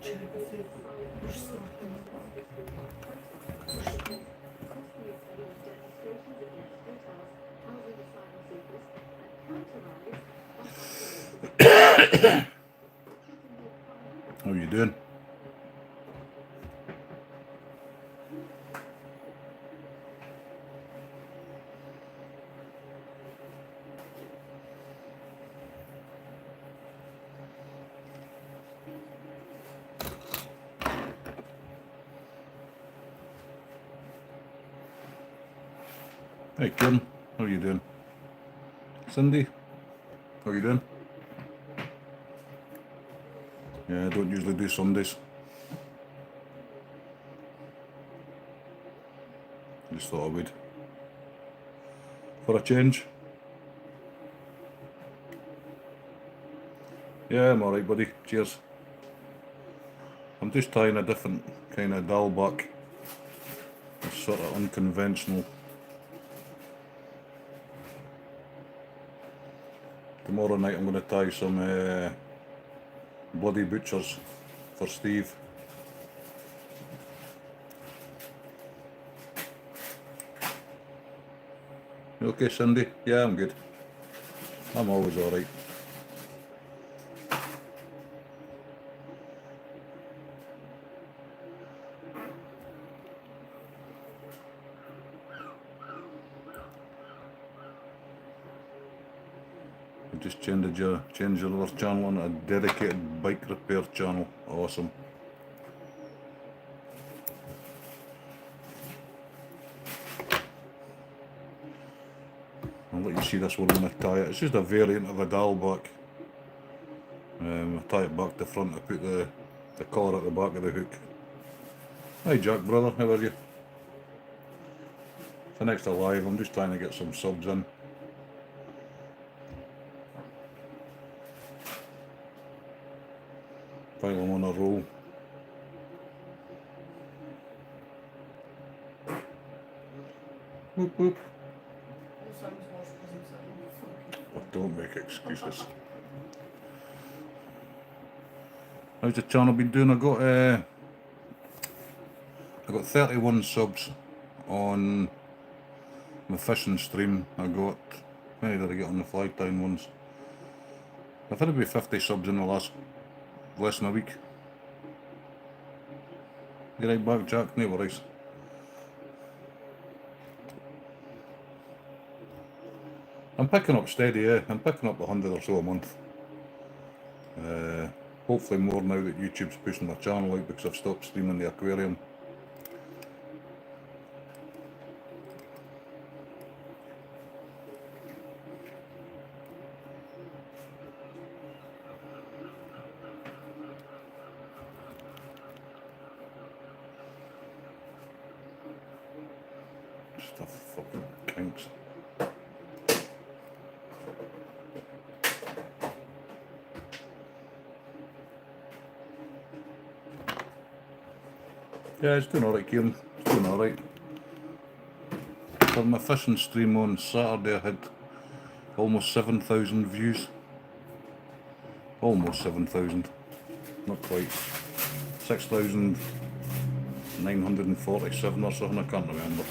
How you doing? Hey Kim, how you doing? Cindy, how you doing? Yeah, I don't usually do Sundays. Just thought I would. For a change. Yeah, I'm alright buddy, cheers. I'm just trying a different kind of dial back. It's sort of unconventional. Tomorrow night I'm going to tie some bloody butchers for Steve. You okay Cindy? Yeah, I'm good. I'm always alright. I just changed your other channel on a dedicated bike repair channel. Awesome. I'll let you see this one when I tie it. It's just a variant of a dial back. I tie it back to front, I put the collar at the back of the hook. Hi Jack brother, how are you? For next to live, I'm just trying to get some subs in. Pile them on a roll. Whoop whoop. Oh, don't make excuses. How's the channel been doing? I got 31 subs on my fishing stream. How many did I get on the flytying ones? I've had about 50 subs in the less than a week. You right back Jack? No worries. I'm picking up steady, yeah. I'm picking up 100 or so a month. Hopefully more now that YouTube's pushing my channel out because I've stopped streaming the aquarium. Stuff fucking kinks. Yeah, it's doing alright, Kieran. It's doing alright. For my fishing stream on Saturday, I had almost 7,000 views. Almost 7,000. Not quite. 6,947 or something, I can't remember.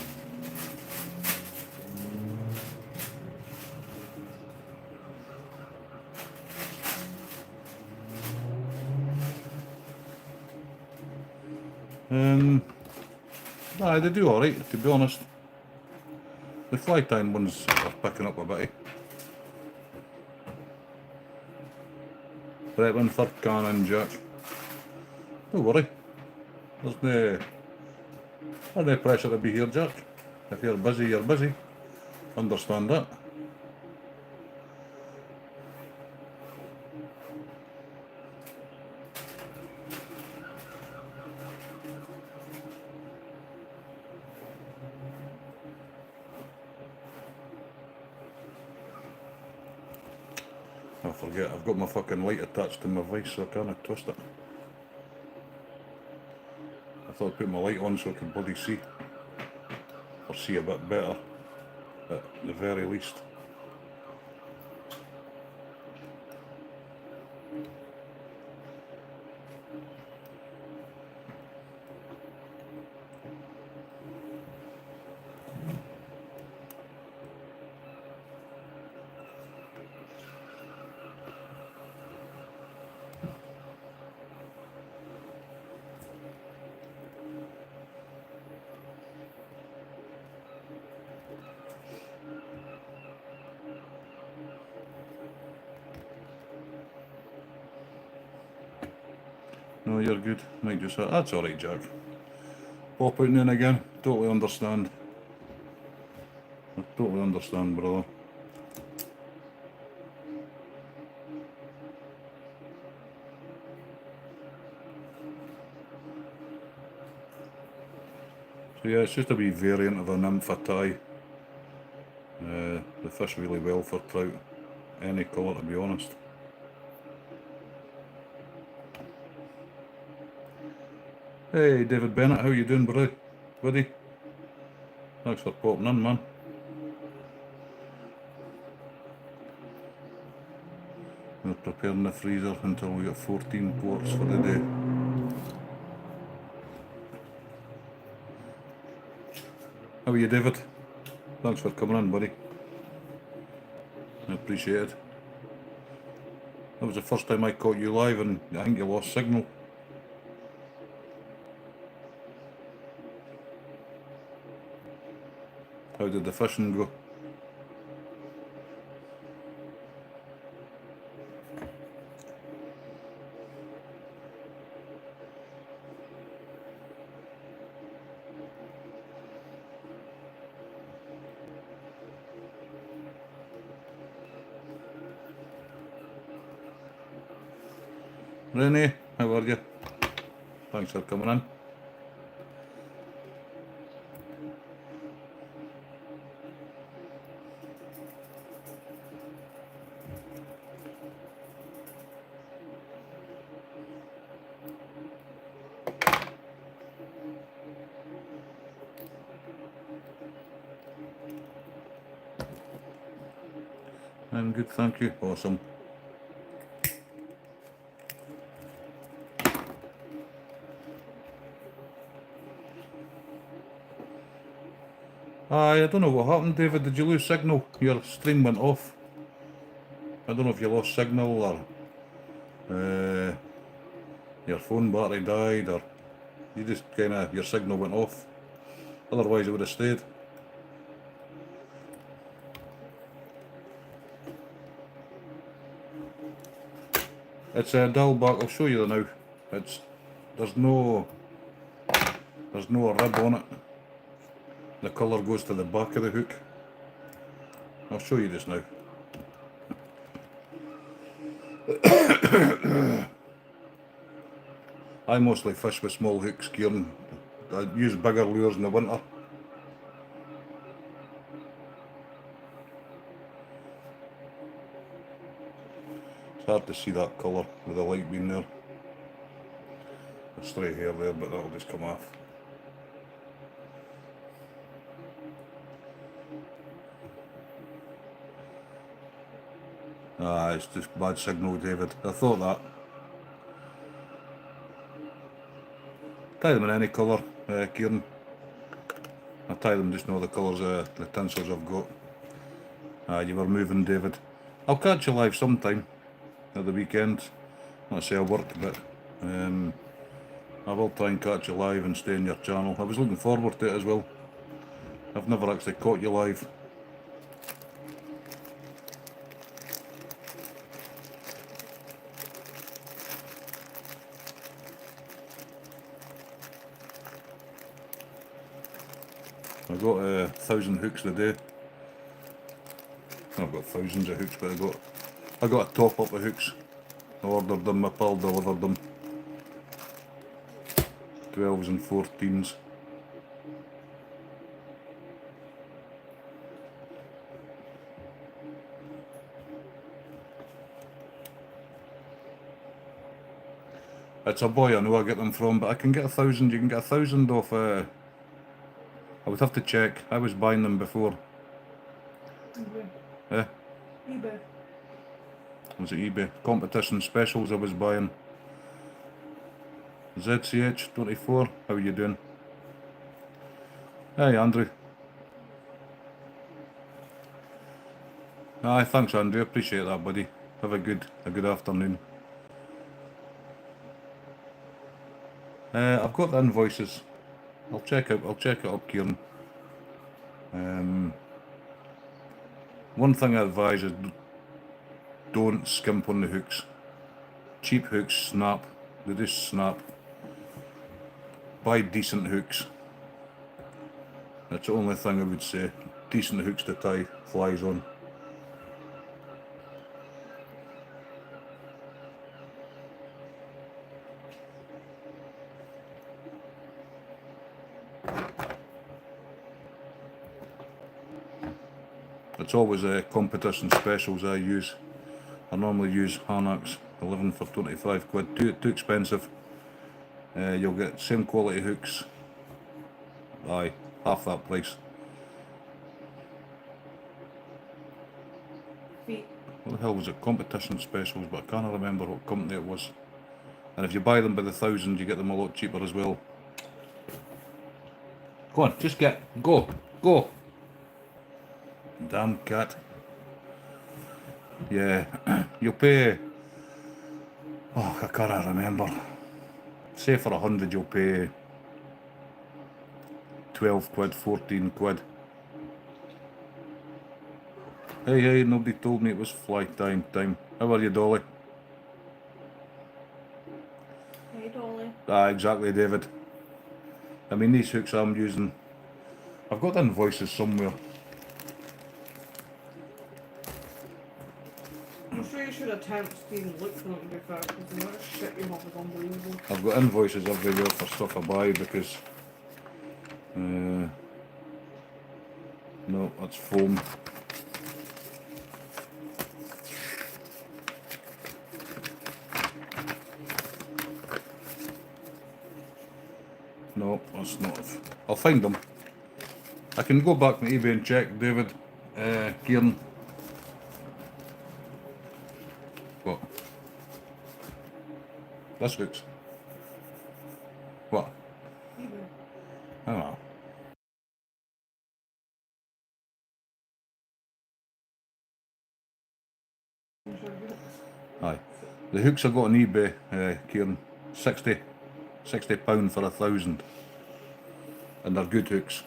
They do alright, to be honest. The flytying ones are picking up a bit. Right one for Cannon, Jack. Don't worry. There's no pressure to be here, Jack. If you're busy, you're busy. Understand that. I forget, I've got my fucking light attached to my vice so I can't twist it. I thought I'd put my light on so I could bloody see. Or see a bit better, at the very least. No, you're good. Might just that's alright, Jack. Pop out now and again. Totally understand. I totally understand, brother. So yeah, it's just a wee variant of a nymph tie. They fish really well for trout. Any colour, to be honest. Hey David Bennett, how you doing, buddy? Thanks for popping in, man. We're preparing the freezer until we get 14 quarts for the day. How are you, David? Thanks for coming in, buddy. I appreciate it. That was the first time I caught you live and I think you lost signal. How did the fishing go? Renee, how are you? Thanks for coming in. I'm good, thank you. Awesome. I don't know what happened, David. Did you lose signal? Your stream went off. I don't know if you lost signal or your phone battery died or you just your signal went off. Otherwise it would have stayed. It's a dull back. I'll show you now. There's no rib on it. The colour goes to the back of the hook. I'll show you this now. I mostly fish with small hooks, Kieran. I use bigger lures in the winter. It's hard to see that colour with the light being there. There's stray hair there, but that'll just come off. It's just bad signal, David. I thought that. Tie them in any colour, Kieran. I tie them just now the colours of the tinsels I've got. You were moving, David. I'll catch you live sometime at the weekend. Not say I work, but I will try and catch you live and stay on your channel. I was looking forward to it as well. I've never actually caught you live. I got 1,000 hooks a day. I've got thousands of hooks, but I got a top up of hooks. I ordered them, my pal delivered them. 12s and 14s. It's a boy, I know I get them from, but I can get 1,000. You can get 1,000 off. I would have to check. I was buying them before. eBay. eBay. Was it eBay? Competition specials I was buying. ZCH24, how are you doing? Hey Andrew. Aye, thanks Andrew, appreciate that, buddy. Have a good afternoon. I've got the invoices. I'll check it up, Kieran. One thing I advise is don't skimp on the hooks. Cheap hooks snap. They do snap. Buy decent hooks. That's the only thing I would say. Decent hooks to tie flies on. It's always competition specials I use. I normally use Hanax 11 for 25 quid. Too expensive. You'll get same quality hooks. Aye, half that price. What the hell was it? Competition specials, but I can't remember what company it was. And if you buy them by the thousand, you get them a lot cheaper as well. Go on, just go. Damn cat. Yeah, you'll pay. Oh, I can't remember. Say for 100, you'll pay 12 quid, 14 quid. Hey, nobody told me it was fly tying time. How are you, Dolly? Hey, Dolly. Exactly, David. I mean, these hooks I'm using, I've got invoices somewhere. I'm sure you should attempt to even look for them before, because the amount of shit you have is unbelievable. I've got invoices everywhere for stuff I buy because... no, that's foam. No, that's not. I'll find them. I can go back to eBay and check, David. Kieran. What? This hooks. What? eBay. I don't know. Aye. The hooks I got on eBay, Kieran, 60 £60 for 1,000. And they're good hooks.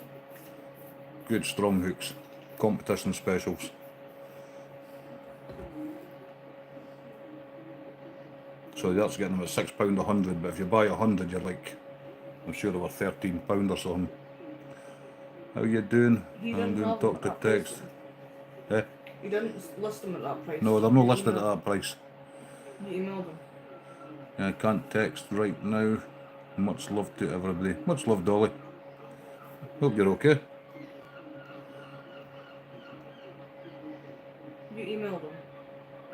Good strong hooks. Competition specials. So that's getting them at £6 100, but if you buy 100 you're like, I'm sure they were £13 or something. How you doing? I'm doing talk to text. Eh? You didn't list them at that price. No, they're not listed at that price. You emailed them. Yeah, I can't text right now. Much love to everybody. Much love, Dolly. Hope you're okay. You emailed them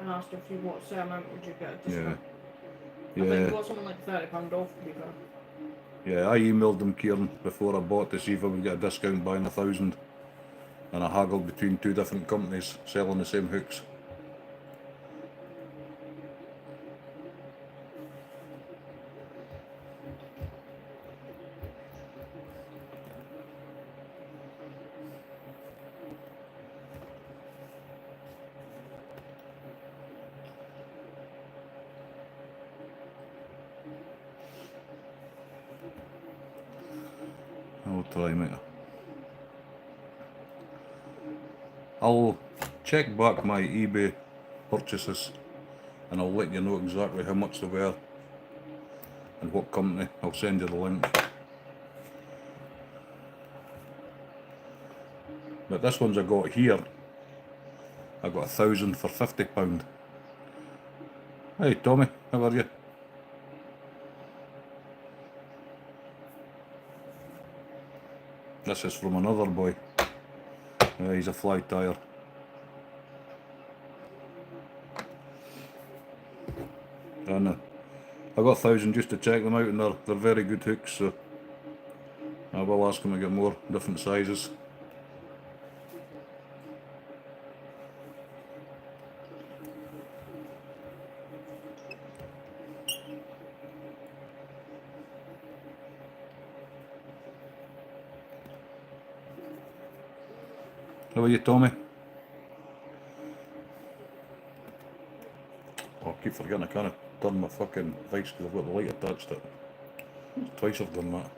and asked if you what certain amount would you get a discount. Yeah. I think you got something like £30 off, to be fair. Yeah, I emailed them, Kieran, before I bought to see if I would get a discount buying 1,000. And I haggled between two different companies selling the same hooks. I'll try, mate. I'll check back my eBay purchases and I'll let you know exactly how much they were and what company. I'll send you the link. But this one's I got here, I got 1,000 for £50. Hey Tommy, how are you? This is from another boy. He's a fly tyer. And I got 1,000 just to check them out, and they're very good hooks, so I will ask him to get more different sizes. How are you, Tommy? Oh, I keep forgetting I can't turn my fucking vice because I've got the light attached to it. Twice I've done that.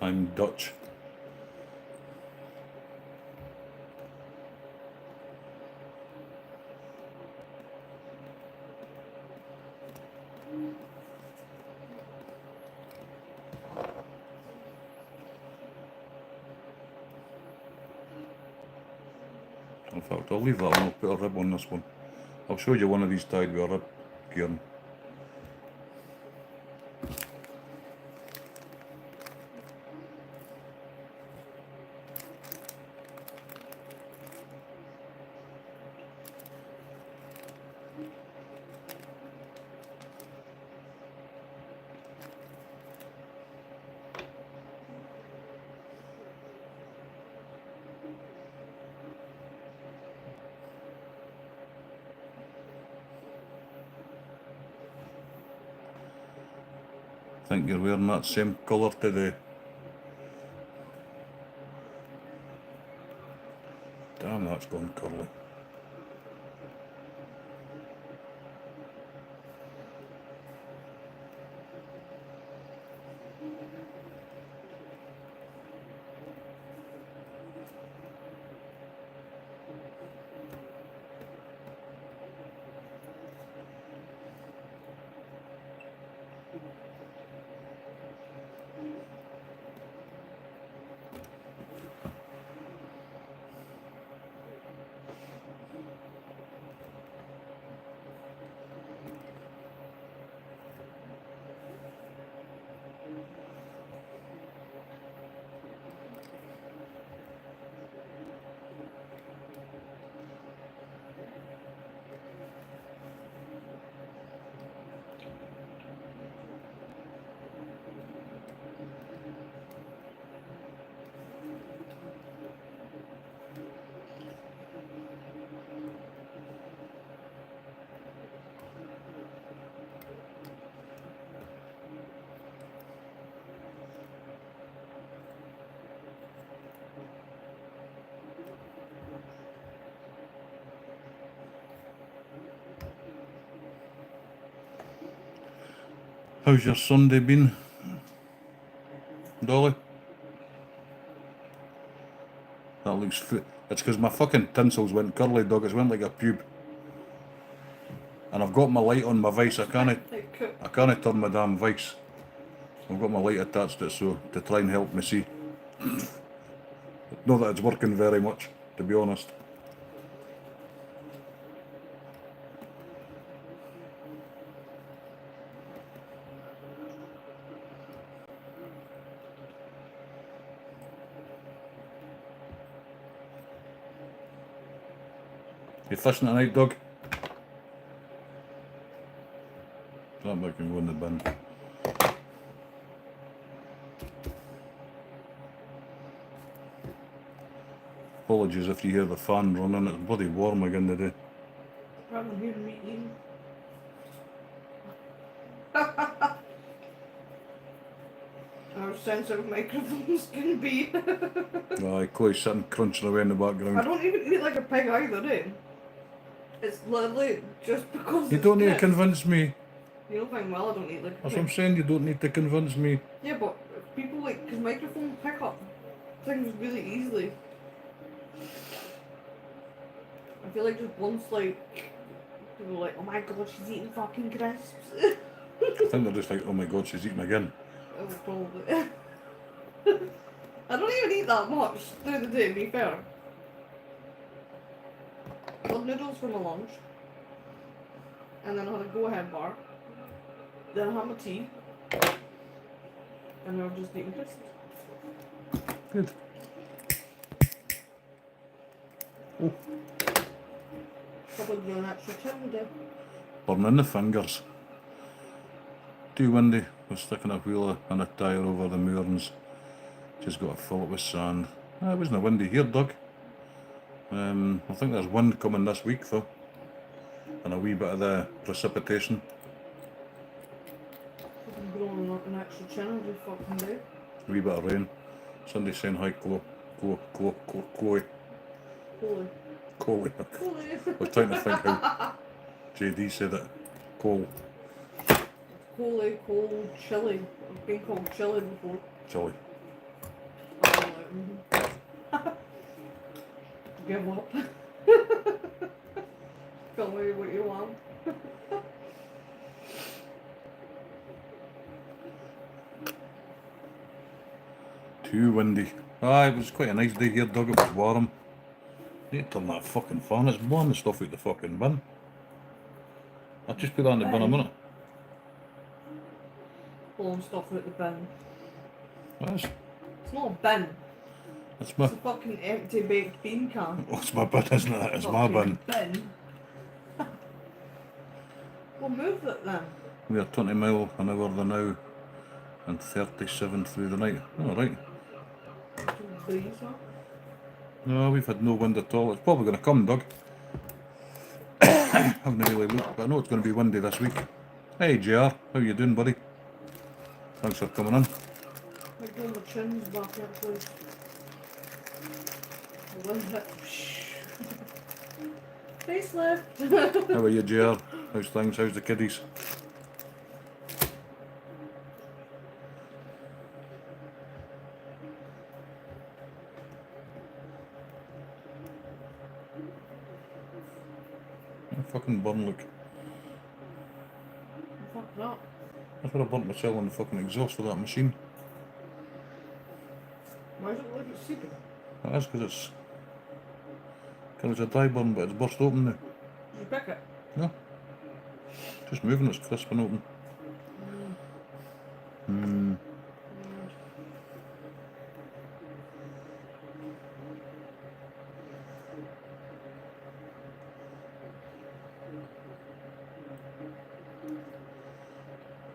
I'm Dutch. In fact, I'll leave that and I'll put a rib on this one. I'll show you one of these tied with a rib gearing. Think you're wearing that same colour today. Damn, that's gone curly. How's your Sunday been, Dolly? That looks it's because my fucking tinsels went curly, dog. It's went like a pube. And I've got my light on my vice. I can't turn my damn vice. I've got my light attached to it so to try and help me see. Not that it's working very much, to be honest. You fishing tonight, dog? That might can go in the bin. Apologies if you hear the fan running, it's bloody warm again today. Rather hear me eating. How sensitive microphones can be. Aye, Chloe's sitting crunching away in the background. I don't even eat like a pig either, eh? It's literally just because You it's don't need to pig. convince me. You know fine well I don't eat like a That's what pig. I'm saying, you don't need to convince me. Yeah, but people like, because microphones pick up things really easily. I feel like just once, like, people are like, oh my god, she's eating fucking crisps. I think they're just like, oh my god, she's eating again. Oh, probably. I don't even eat that much through the day, to be fair. I had noodles for my lunch. And then I had a go-ahead bar. Then I had my tea. And I've just eaten crisps. Good. Oh, Probably doing an extra chin today. burning the fingers. Too windy. We're sticking a wheeler and a tyre over the moorings. Just got to fill it with sand. It wasn't windy here, Doug. I think there's wind coming this week though. And a wee bit of the precipitation. I'm blowing up an extra chin every fucking day. A wee bit of rain. Somebody saying hi, Chloe. Chloe. Holy. Chloe. Holy. I was trying to think how JD said it. Cole. Holy, cold, chilly. I've been called chilly before. Chilly. Give up. Tell me what you want. Too windy. Ah, it was quite a nice day here, Doug. It was warm. Need to turn that fucking fan. It's blowing the stuff out the fucking bin. I'll just put that in the bin a minute. Blowing stuff out the bin. That's, It's not a bin. that's my, It's a fucking empty baked bean can. oh, it's my bin, isn't it? It's my bin. Bin. Well, move it then. We are 20 mile an hour the now and 37 through the night. Alright. Breeze, huh? No, we've had no wind at all. It's probably going to come, Doug. Haven't really looked, but I know it's going to be windy this week. Hey, JR, how you doing, buddy? Thanks for coming in. Like all the chins back up, please. The wind hit. Facelift. How are you, JR? How's things? How's the kiddies? Fucking burn, look. Fuck that. I thought I burnt myself on the fucking exhaust of that machine. Why does it look like it's seeping? That's because it's a dry burn, but it's burst open now. Did you pick it? No. Just moving, it's crisp and open.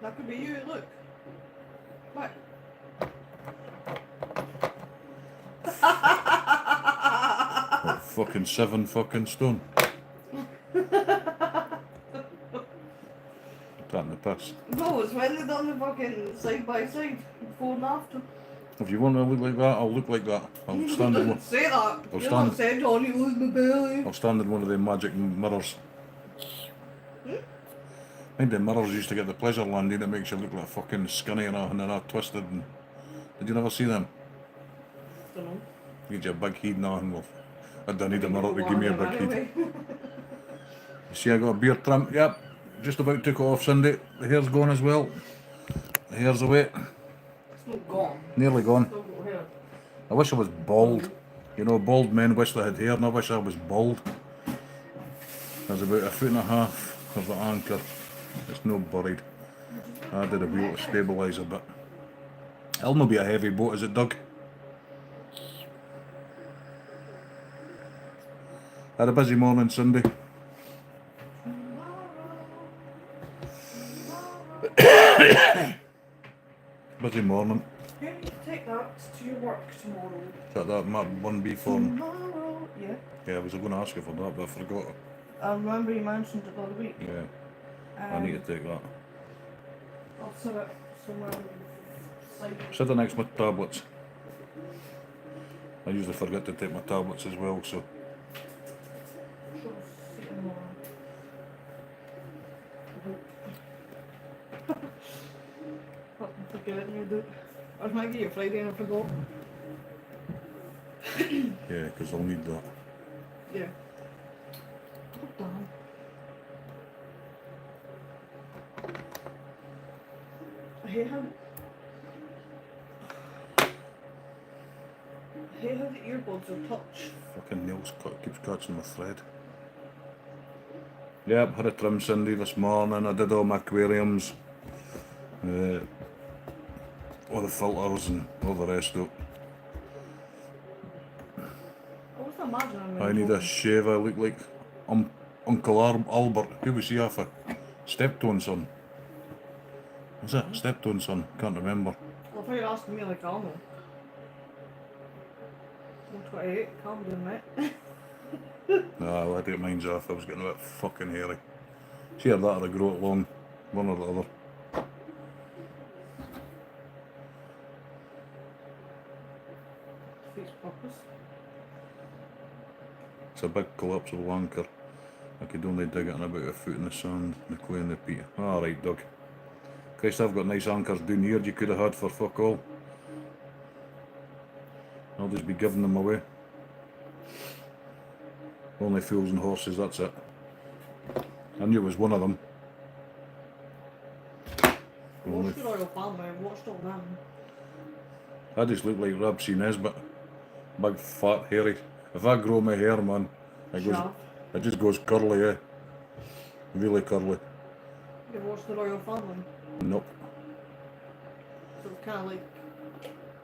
That could be you, look. What? Oh, fucking 7 fucking stone. That in the piss. No, it's when they done the fucking side by side, before and after. If you want to look like that, I'll look like that. I'll stand in one. Say that. I'll You're stand- not saying Johnny lose my belly. I'll stand in one of the magic mirrors. Mind the mirrors used to get the pleasure landing. It makes you look like fucking skinny and they're all twisted. And did you never see them? Don't know. You get your big head now and well, I don't need a mirror to give me a big head. Anyway. You see I got a beard trim? Yep. Just about took it off Sunday. The hair's gone as well. The hair's away. It's not gone. Nearly gone. Still got hair. I wish I was bald. You know, bald men wish they had hair and I wish I was bald. There's about 1.5 feet of the anchor. It's no buried. I did a wheel to stabilise a bit. It'll not be a heavy boat, is it, Doug? Had a busy morning Sunday. Busy morning. You need to take that to your work tomorrow. Got that map 1B form. Tomorrow? Yeah. Yeah, I was going to ask you for that, but I forgot. I remember you mentioned it the other week. Yeah, I need to take that. I'll set it somewhere side. Sit it next to my tablets. I usually forget to take my tablets as well, so. Fucking forgetting you, dude. I was might get you Friday and I forgot. Yeah, because I'll need that. Yeah. Oh, damn. I hate how the earbuds are touch. Fucking nails keeps catching my thread. Yep, had a trim Sunday this morning. I did all my aquariums. All the filters and all the rest of it. I was imagining I need a shave. I look like Uncle Albert. Who was he off of? Steptoe son. Was it? Steptoe son? Can't remember. Well, if you're asking me like I know. 128, calm down, mate. Nah, I had to get mine off. I was getting a bit fucking hairy. See that or I grow it long. One or the other. Defeats purpose. It's a big collapsible anchor. I could only dig it in about 1 foot in the sand, the clay and the peat. Alright, Doug. Christ, I've got nice anchors down here you could have had for fuck all. I'll just be giving them away. Only fools and horses, that's it. I knew it was one of them. I watched the Royal Family, I've watched all them. I just look like Rabsy Nesbitt. Big, fat, hairy. If I grow my hair, man, it just goes curly, eh? Really curly. You watched the Royal Family? Nope. So it's kind of like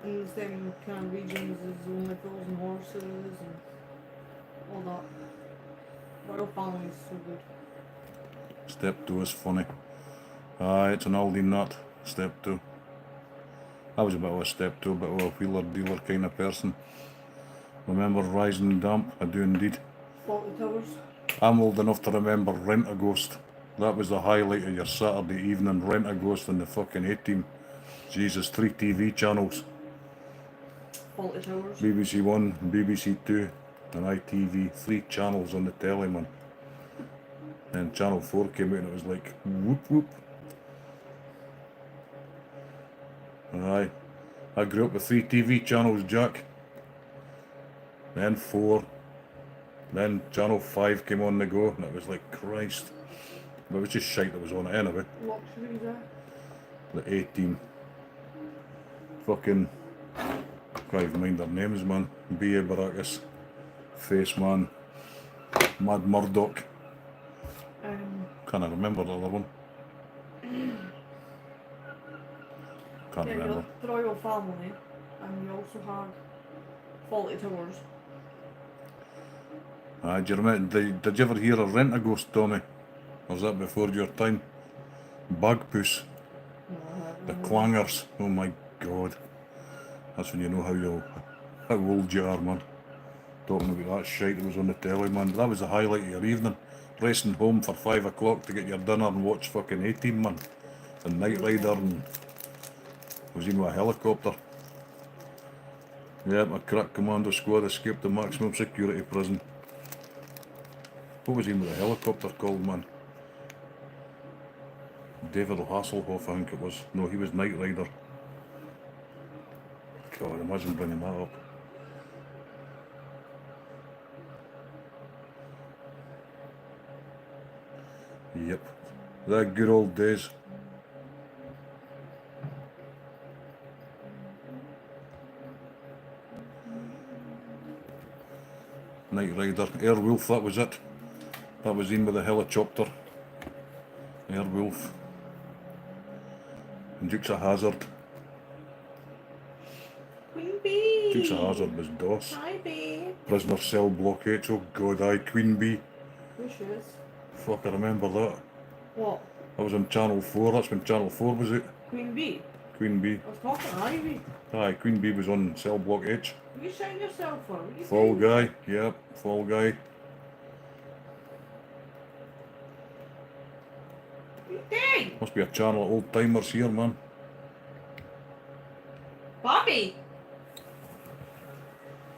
in the same kind of regions as Only Fools and Horses and all that. Royal Family is so good. Step 2 is funny. Aye, it's an Aldi nut. Step 2. I was a bit of a step 2, a bit of a wheeler dealer kind of person. Remember Rise and Damp? I do indeed. Fawlty Towers. I'm old enough to remember Rent a Ghost. That was the highlight of your Saturday evening. Rent a Ghost on the fucking 18. Jesus, 3 TV channels. Fawlty Towers. BBC 1, BBC 2 and ITV. 3 channels on the telly, man. And Channel 4 came out and it was like whoop whoop. Aye. I grew up with 3 TV channels, Jack. Then 4. Then Channel 5 came on the go and it was like Christ. But it was just shite that was on it anyway. Luxury there. The 18. Fucking can't even mind their names, man. B.A. Baracus, Face Man, Mad Murdoch. Can't remember the other one. Can't Yeah, remember. the Royal Family, and we also had Fawlty Towers. Aye, do you remember, did you ever hear of Rent a Ghost, Tommy? Or was that before your time? Bagpuss, the clangers, oh my god. That's when you know how old you are, man. Talking about that shite that was on the telly, man. That was the highlight of your evening. Racing home for 5 o'clock to get your dinner and watch fucking 18, man. And Knight Rider and was even with a helicopter. Yeah, my crack commando squad escaped the maximum security prison. What was even with a helicopter called, man? David Hasselhoff, I think it was. No, he was Knight Rider. God, imagine bringing that up. Yep, the good old days. Knight Rider, Airwolf, that was it. That was in with the helicopter. Airwolf. And Dukes of Hazzard. Queen Bee! Dukes of Hazzard was DOS. Hi, babe. Prisoner Cell Block H, oh god, aye, Queen Bee. There she is. Fuck, I remember that. What? That was on Channel 4, that's when Channel 4 was it. Queen Bee? Queen Bee. I was talking to Ivy. Aye, Queen Bee was on Cell Block H. What are you shouting yourself for? What are you Fall doing? Guy, yep, Fall Guy. What are you doing? Must be a channel of old timers here, man. Bobby!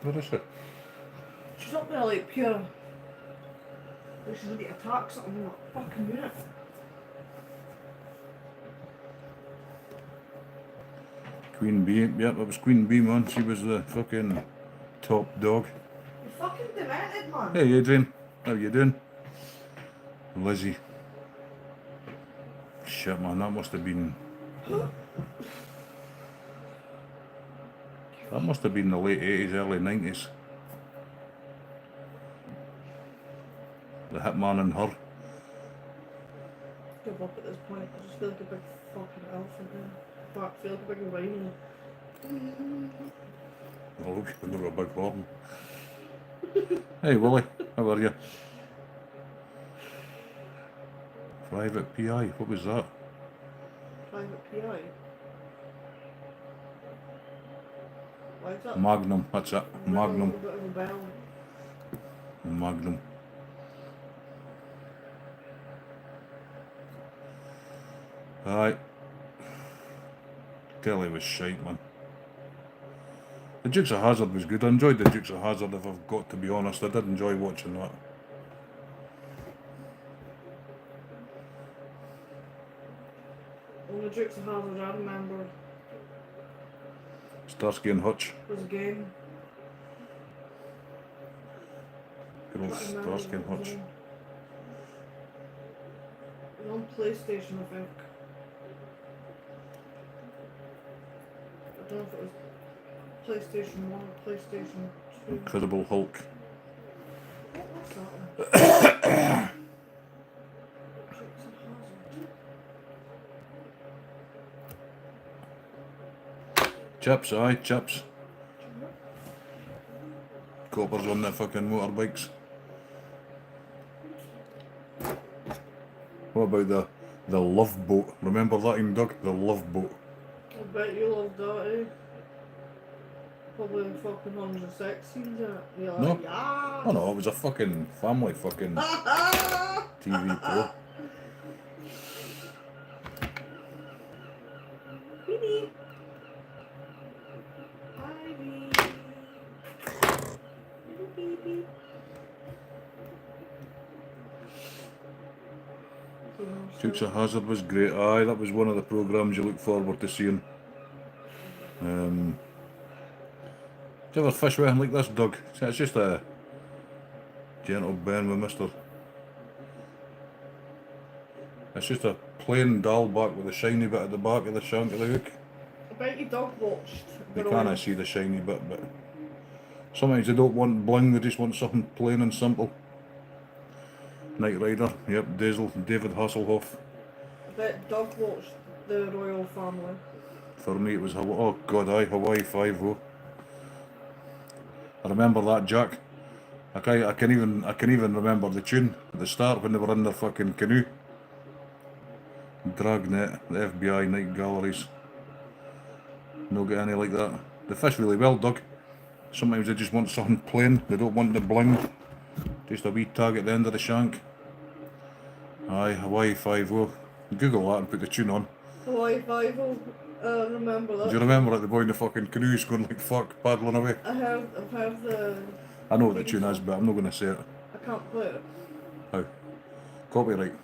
Where is it? She's up there like pure. Like she's ready to attack something in that fucking unit. Queen Bee, yep, it was Queen Bee, man. She was the fucking top dog. You're fucking demented, man. Hey Adrian, how you doing? Lizzie. Shit, man, that must have been... That must have been the late 80s, early 90s. The Hitman and Her. Give up at this point. I just feel like a big fucking elephant now. I feel like a big rhino. Oh, look, another big horn. Hey Willie, how are you? Private PI, what was that? Private PI. Why is that? Magnum, that's it. Magnum. A bit of a bell. Magnum. Aye. Telly was shite, man. The Dukes of Hazzard was good. I enjoyed the Dukes of Hazzard, if I've got to be honest. I did enjoy watching that. All the Dukes of Hazzard I remember Starsky and Hutch. was a game. Girls, Traskin Hutch. It was on PlayStation, I think. I don't know if it was PlayStation 1 or PlayStation 2. Incredible Hulk. What was that one? Dukes of Hazzard. Chips, aye, chips. Coppers on their fucking motorbikes. What about the Love Boat? Remember that in Doug? The Love Boat. I bet you loved that, eh? Probably fucking hundreds of sex scenes in it. You're No. like, yeah! Oh no, it was a fucking family fucking TV pro. Beep. Ivy. Beep, beep. Dukes of Hazzard was great. Aye, that was one of the programmes you look forward to seeing. Do you ever fish with him like this, Doug? It's just a gentle Ben with Mister. It's just a plain dull back with a shiny bit at the back of the shank of the hook. I bet you dog watched. You can't see the shiny bit, but sometimes they don't want bling, they just want something plain and simple. Knight Rider, yep, David Hasselhoff. I bet dog watched the royal family. For me it was, oh god, aye, Hawaii 5-0. I remember that, Jack. I can even remember the tune at the start when they were in their fucking canoe. Dragnet, the FBI night galleries. No get any like that. They fish really well, Doug. Sometimes they just want something plain, they don't want the bling. Just a wee tag at the end of the shank. Aye, Hawaii 5-0. Google that and put the tune on. Hawaii 5-0. Remember that. Do you remember it, the boy in the fucking canoes going like fuck, paddling away? I've heard the... I know what the tune is, but I'm not going to say it. I can't play it. How? Copyright?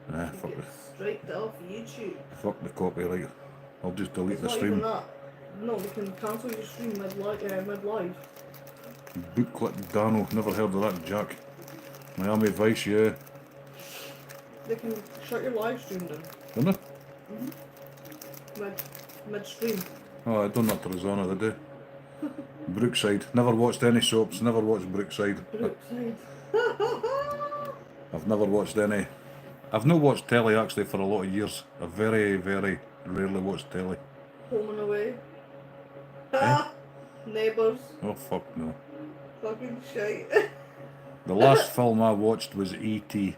Nah, fuck it. Straight off YouTube. Fuck the copyright. I'll just delete It's the not stream. even that. No, we can cancel your stream mid-live. Booklet Dano, never heard of that, Jack. Miami Vice, yeah. They can shut your live stream down. Didn't they? Mid-stream. Oh, I done that to Rosanna, did they? Brookside. Never watched any soaps, never watched Brookside. Brookside. I've never watched any. I've not watched telly actually for a lot of years. I very, very rarely watch telly. Home and Away. Eh? Neighbours. Oh fuck no. Fucking shite. The last film I watched was E.T.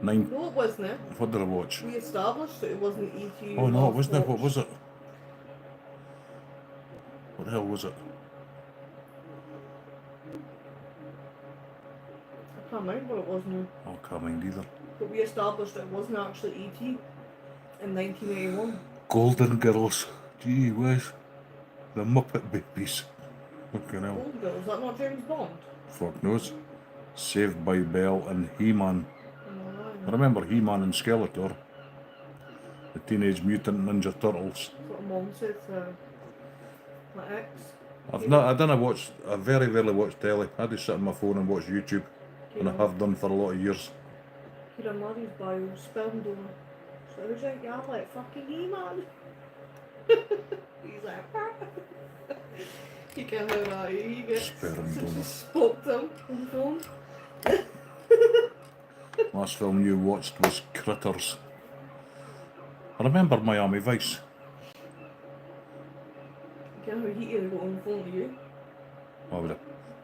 No, it wasn't it. What did I watch? We established that it wasn't E.T. Oh no, it wasn't it. What was it? What the hell was it? I can't remember what it was now. Oh, I can't mind either. But we established that it wasn't actually E.T. in 1981. Golden Girls. Gee whiz. The Muppet Babies. Fucking hell. Gold Girl, is that not James Bond? Fuck knows. Saved by Belle and He-Man. I remember He-Man and Skeletor. The Teenage Mutant Ninja Turtles. That's what Mom said to my ex. I didn't watch, I very rarely watch telly. I just sit on my phone and watch YouTube. And I have done for a lot of years. Kira Murray's bio, sperm donor. So I was like, yeah, I'm like fucking He-Man. He's like, you can't hear that, you get Sperm donor. spoke to him on the phone. Last film you watched was Critters. I remember Miami Vice. You can't hear he either got on the phone to you. I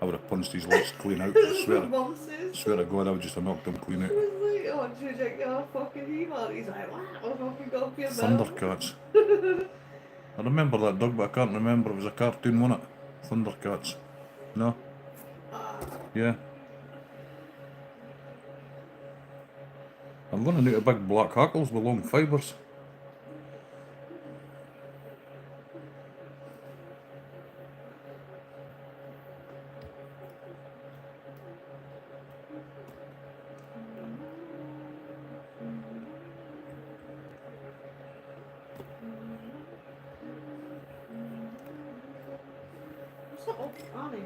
would have punched his lips clean out. I swear, Mum says. swear to God, I would just have knocked him clean out. She was like, oh, she was like, yeah, fucking He-Man. He's like, wow, I fucking got your Thundercats. I remember that, Doug, but I can't remember. It was a cartoon, wasn't it? Thundercats. No? Yeah. I'm running out of big black hackles with long fibres. What's that off Annie?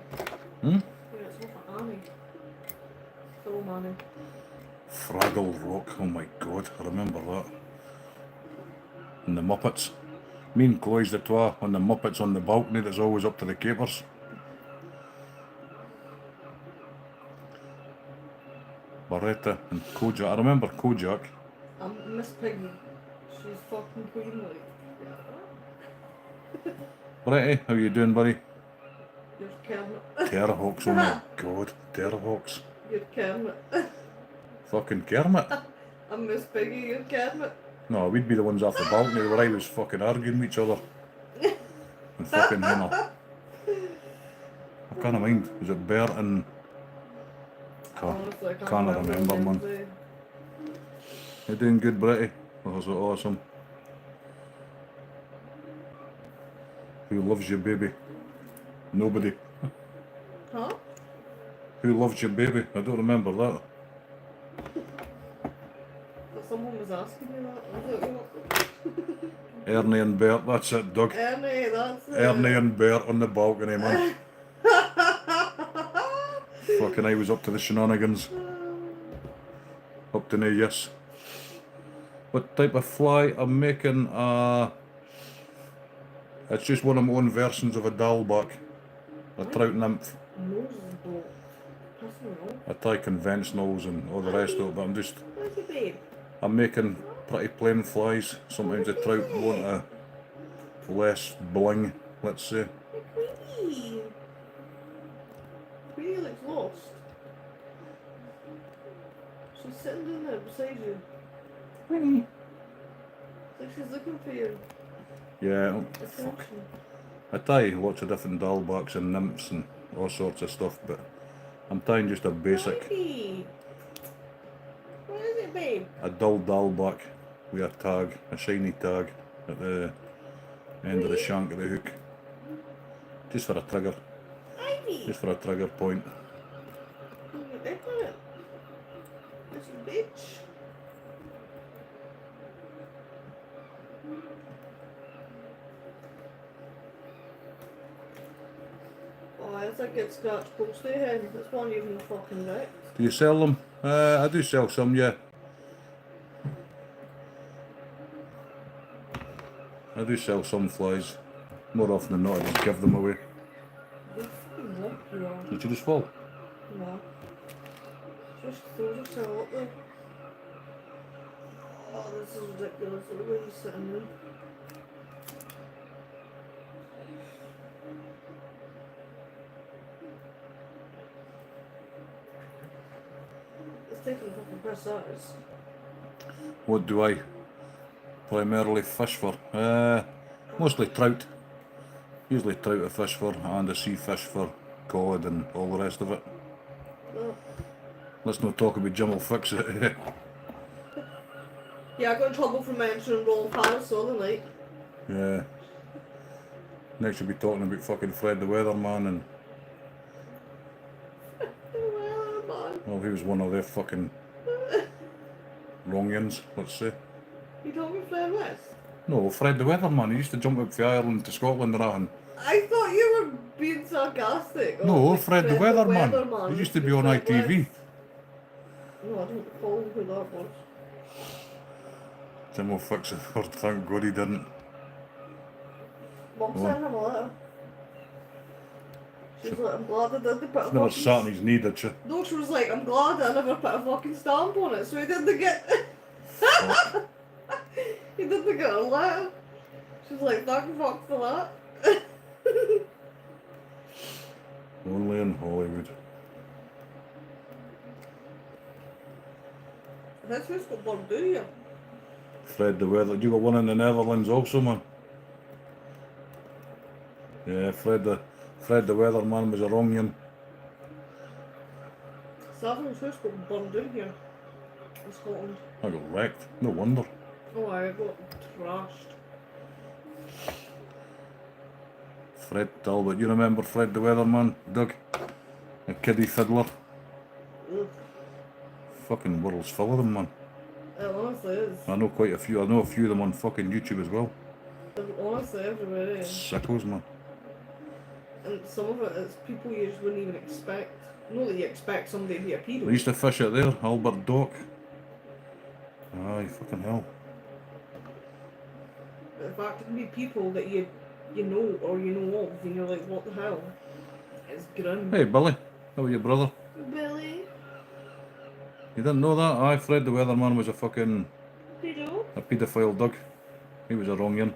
Hmm? Yeah, it's off Annie. Film Annie. Fraggle Rock, oh my god, I remember that. And the Muppets. Me and Chloe's the twa on the Muppets on the balcony that's always up to the capers. Barretta and Kojak. I remember Kojak. Miss Piggy. She's fucking queen, like. Yeah. Barretti, how you doing, buddy? You're Kermit. Terrahawks, oh my god, Terrahawks. You're Kermit. Fucking Kermit. I'm Miss Piggy, you're Kermit. No, we'd be the ones off the balcony where I was fucking arguing with each other. And fucking, you know. I can't mind. Was it Bert and... Honestly, I Can't remember, man. names, You're doing good, Bretty. Oh, that's awesome. Who loves you, baby? Nobody. Huh? Who loves your baby? I don't remember that. But someone was asking me that. I was like, Ernie and Bert, that's it, Doug. Ernie, that's it. Ernie and Bert on the balcony, man. Fucking I was up to the shenanigans. Up to no yes. What type of fly? I'm making it's just one of my own versions of a Dalbach. A trout nymph. Nose is blocked. Piss me off. I tie conventionals and all the rest of it, but Where's your babe? I'm making pretty plain flies. Sometimes the trout want a less bling, let's say. Hey, Queenie. Queenie looks lost. She's sitting down there beside you. Queenie. It's like she's looking for you. Yeah, fuck. Attention. I tie lots of different Dalbachs and nymphs and all sorts of stuff, but I'm tying just a basic, Baby. Where is it, babe? a dull Dalbach with a tag, a shiny tag at the end of the shank of the hook. Just for a trigger, Ivy. just for a trigger point. Look at that. That's a bitch. Oh, I think it's got posty head. It's one even the fucking right. Do you sell them? I do sell some, yeah. I do sell some flies. More often than not, I just give them away. You fucking walk, you are. Did you just fall? No. Just throw yourself up there. Oh, this is ridiculous. Look where you're sitting there. It's taking a fucking piss, that is. What do I primarily fish for? Mostly trout. Usually trout I fish for, and I sea fish for cod and all the rest of it. No. Let's not talk about Jim will fix it. Yeah, I got in trouble for mentioning Roland Paris the other night. Yeah. Next we'll be talking about fucking Fred the Weatherman and, Well, man. well, he was one of their fucking wrongians, let's say. You told me Flair West? No, Fred the Weatherman, he used to jump up from Ireland to Scotland and that. I thought you were being sarcastic. Oh, No, like Fred the Weatherman. He used to be on Fred ITV. West. No, I don't recall who that was. Jim will fix it for thank God he didn't. Mum Oh. sent him a letter. She's like, I'm glad I didn't put a Never fucking... sat on his knee, did she? No, she was like, I'm glad I never put a fucking stamp on it, so he didn't get... Fuck. he didn't get a letter. She's like, thank fuck for that. Only in Hollywood. That's who's got born, do you? Fred the Weather. You got one in the Netherlands also, man. Yeah, Fred the Weatherman was a wrongian. Savage who's got born, do you? In Scotland. I got wrecked. No wonder. Oh, I got trashed. Fred Talbot. You remember Fred the Weatherman, Doug? A kiddie fiddler. Ugh. Fucking world's full of them, man. It honestly is. I know quite a few. I know a few of them on fucking YouTube as well. It's honestly everywhere, eh? Sickos, man. And some of it is people you just wouldn't even expect. Not that you expect somebody to be a pedo. I used to fish it there, Albert Dock. Aye, fucking hell. But in fact, it can be people that you know or you know of, and you're like, what the hell? It's grim. Hey, Billy. How are you, brother? Billy, You didn't know that? Aye, Fred the Weatherman was a fucking... pedo. a paedophile dog. He was a wrong one.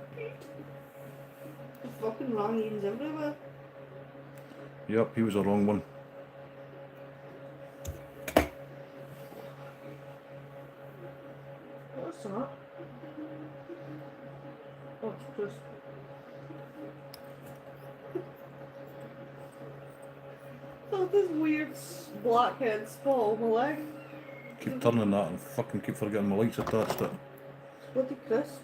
The fucking rangings everywhere. Yep, he was a wrong one. What's that? Oh, it's crisp. Oh, this weird blackhead spot on my leg. Keep turning that and fucking keep forgetting my lights attached to it. It's bloody crisp.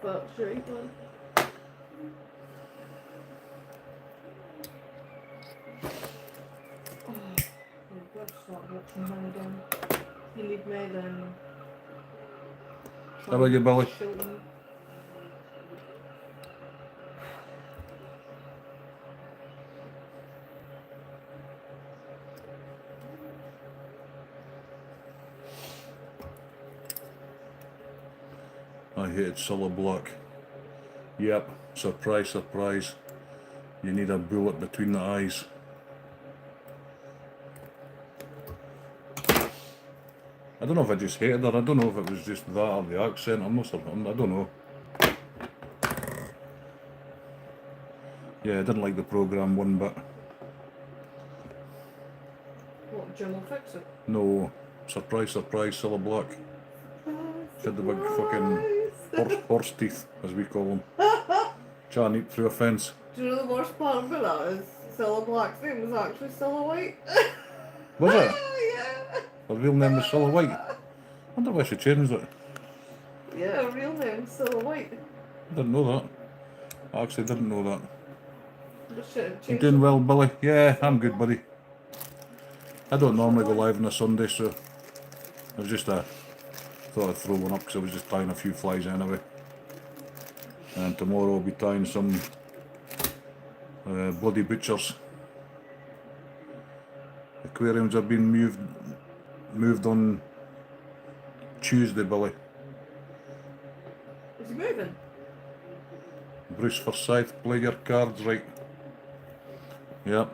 That's right, man. Oh, I've got to start watching him again. You need me then. How about you, Billy? Chilton. I hated solid black. Yep, surprise, surprise. You need a bullet between the eyes. I don't know if I just hated her, I don't know if it was just that or the accent, I'm not certain, I don't know. Yeah, I didn't like the programme one bit. What, Jim will fix it? No, surprise, surprise, solid black. She had the big fucking horse teeth, as we call them. Trying to eat through a fence. Do you know the worst part about that is Cilla Black's name was actually Cilla White? Was it? Yeah. Her real name was Cilla White. I wonder why she changed it. Yeah, her real name is Cilla White. I didn't know that. I actually didn't know that. But shit, You changed doing it. well, Billy? Yeah, I'm good, buddy. I don't normally go live on a Sunday, so it was just a... thought I'd throw one up because I was just tying a few flies anyway. And tomorrow I'll be tying some bloody butchers. Aquariums are being moved on Tuesday, Billy. Is he moving? Bruce Forsyth, play your cards right. Yep.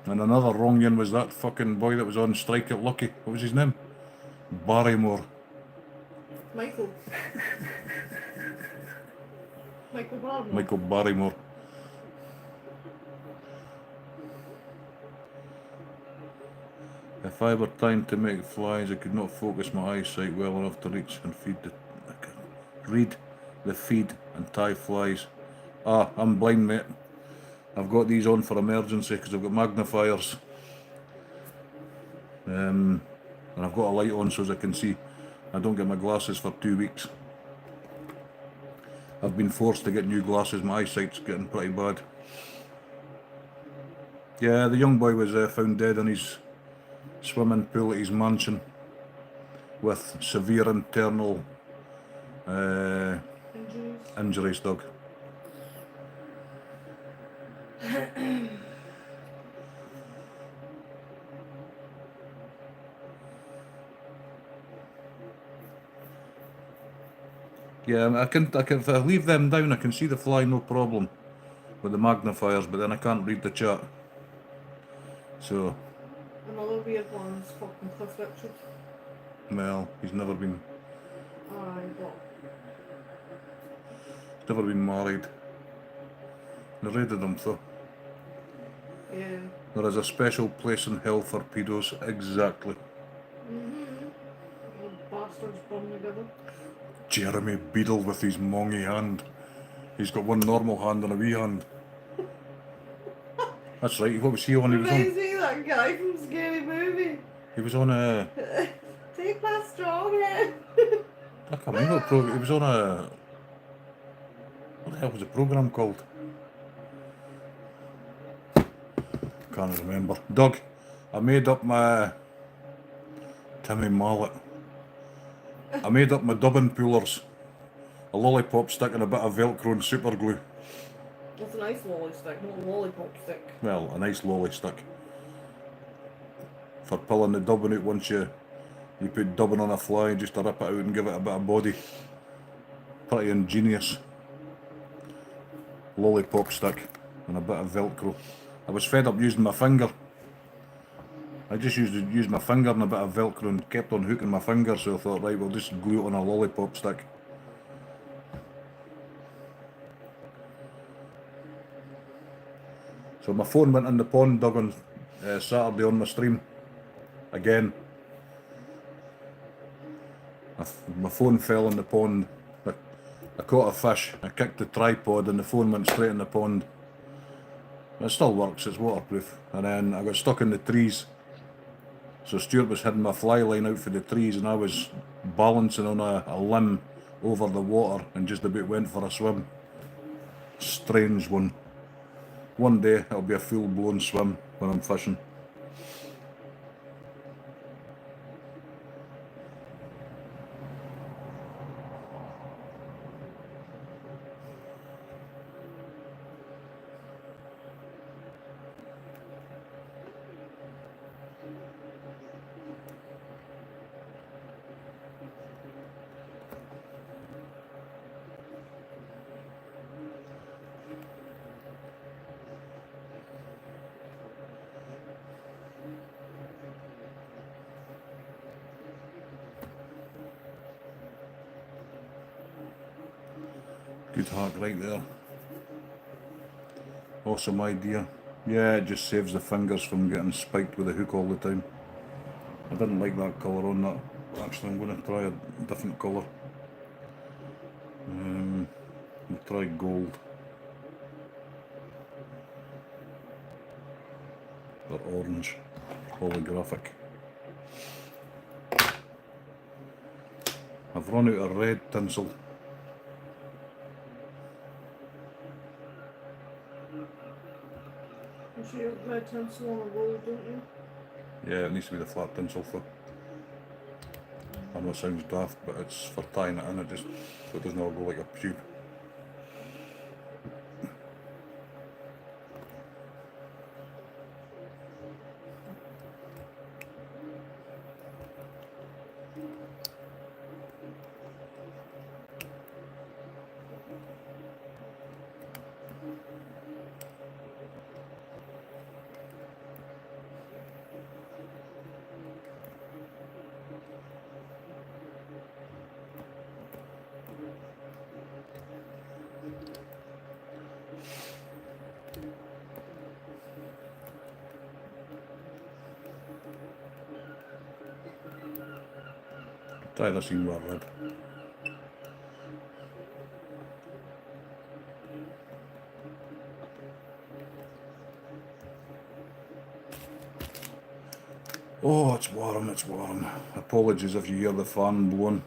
And another wrong one was that fucking boy that was on strike at Lucky. What was his name? Barrymore. Michael. Michael Barnum. Michael Barrymore. If I were trying to make flies, I could not focus my eyesight well enough to reach and read the feed and tie flies. Ah, I'm blind, mate. I've got these on for emergency because I've got magnifiers. And I've got a light on so as I can see. I don't get my glasses for 2 weeks. I've been forced to get new glasses, my eyesight's getting pretty bad. Yeah, the young boy was found dead in his swimming pool at his mansion with severe internal injuries, Doug. Yeah, I can if I leave them down I can see the fly no problem with the magnifiers, but then I can't read the chat. So Another weird one's fucking Cliff Richard. well, he's never been But married. Narrated him though. yeah. There is a special place in hell for pedos, exactly. Old bastards born together. Jeremy Beadle with his mongy hand. He's got one normal hand and a wee hand. That's right, what was he on? He was Reminds on... me of that guy from Scary Movie. He was on a... Take my strong hand. I can't remember what program. He was on a... What the hell was the programme called? Can't remember. Doug, I made up my... Timmy Mallet. I made up my dubbing pullers. A lollipop stick and a bit of Velcro and super glue. What's a nice lolly stick? Not a lollipop stick. Well, a nice lolly stick. For pulling the dubbing out once you put dubbing on a fly, just to rip it out and give it a bit of body. Pretty ingenious. Lollipop stick and a bit of velcro. I was fed up using my finger. I just used my finger and a bit of velcro and kept on hooking my finger, so I thought, right, we'll just glue it on a lollipop stick. So my phone went in the pond dug on Saturday on my stream. Again. My phone fell in the pond. I caught a fish, I kicked the tripod and the phone went straight in the pond. It still works, it's waterproof. And then I got stuck in the trees. So Stuart was heading my fly line out for the trees and I was balancing on a limb over the water and just about went for a swim. Strange one. One day it'll be a full blown swim when I'm fishing. Good hack right there. Awesome idea. Yeah, it just saves the fingers from getting spiked with a hook all the time. I didn't like that colour on that. Actually, I'm going to try a different colour. I'll try gold. Or orange. Holographic. I've run out of red tinsel. You should have red tinsel on a roll, don't you? Yeah, it needs to be the flat tinsel for. I know it sounds daft, but it's for tying it in, it just so it doesn't all go like a tube. Try this in more red. Oh, it's warm, it's warm. Apologies if you hear the fan blowing.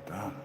Damn.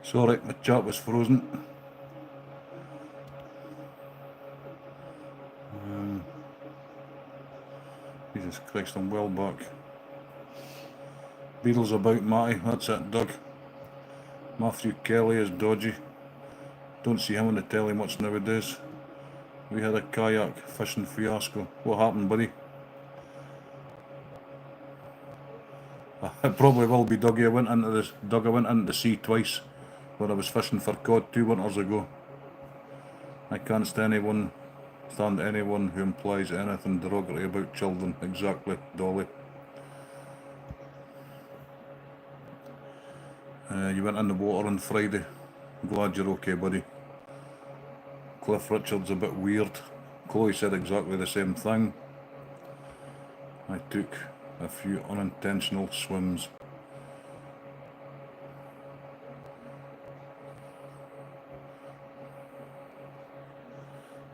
Sorry, my chat was frozen. Jesus Christ, I'm well back. Beatles about Matty, that's it, Doug. Matthew Kelly is dodgy. Don't see him on the telly much nowadays. We had a kayak fishing fiasco. What happened, buddy? It probably will be Dougie. I went into the sea twice when I was fishing for cod 2 winters ago. I can't stand anyone who implies anything derogatory about children. Exactly, Dolly. You went in the water on Friday. Glad you're okay, buddy. Cliff Richard's a bit weird. Chloe said exactly the same thing. I took a few unintentional swims.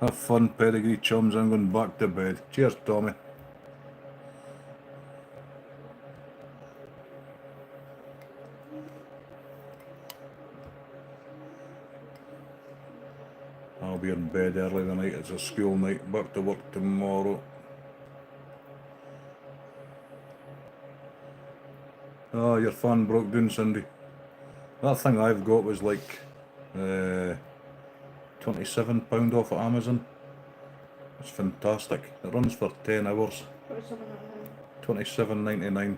Have fun, pedigree chums. I'm going back to bed. Cheers, Tommy. I'll be in bed early tonight. It's a school night. Back to work tomorrow. Oh, your fan broke down, Cindy. That thing I've got was like £27 off at Amazon. It's fantastic. It runs for 10 hours. £27.99.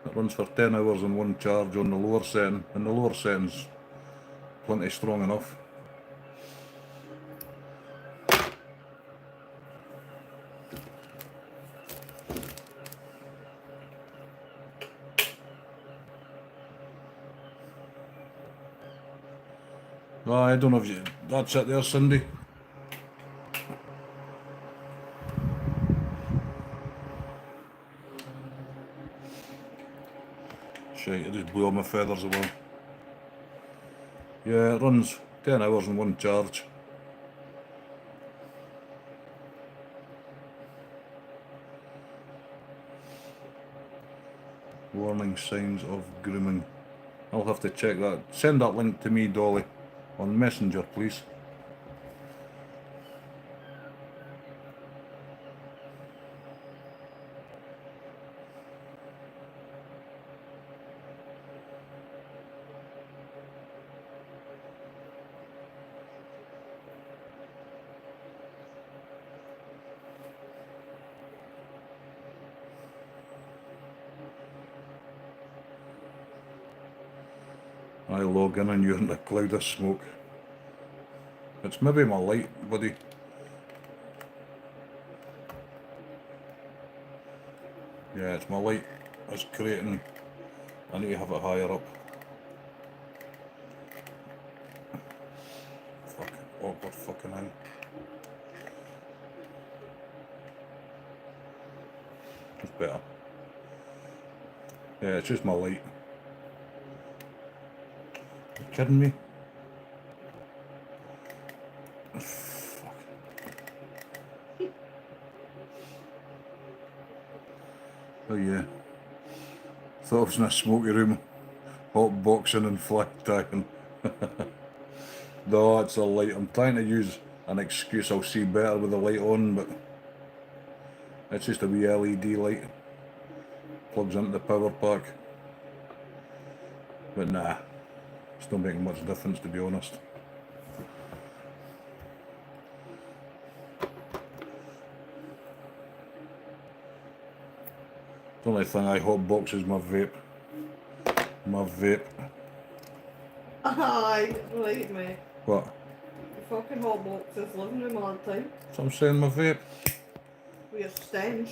It runs for 10 hours on one charge on the lower setting, and the lower setting's plenty strong enough. I don't know if you... That's it there, Cindy. Shite, I just blew all my feathers away. Yeah, it runs 10 hours on one charge. Warning signs of grooming. I'll have to check that. Send that link to me, Dolly, on Messenger, please. I log in and you're in a cloud of smoke. It's maybe my light, buddy. Yeah, it's my light. It's creating... I need to have it higher up. Fuck, awkward fucking thing. It's better. Yeah, it's just my light. You kidding me? Fuck. Oh yeah. Thought I was in a smoky room, hot boxing and fly tying. No, it's a light. I'm trying to use an excuse I'll see better with the light on, but it's just a wee LED light. Plugs into the power pack. But nah, it's not making much difference, to be honest. The only thing I hotbox is my vape. My vape. Aye, right, mate. What? Your fucking hot box is living room all the time. So I'm saying my vape. With your stench.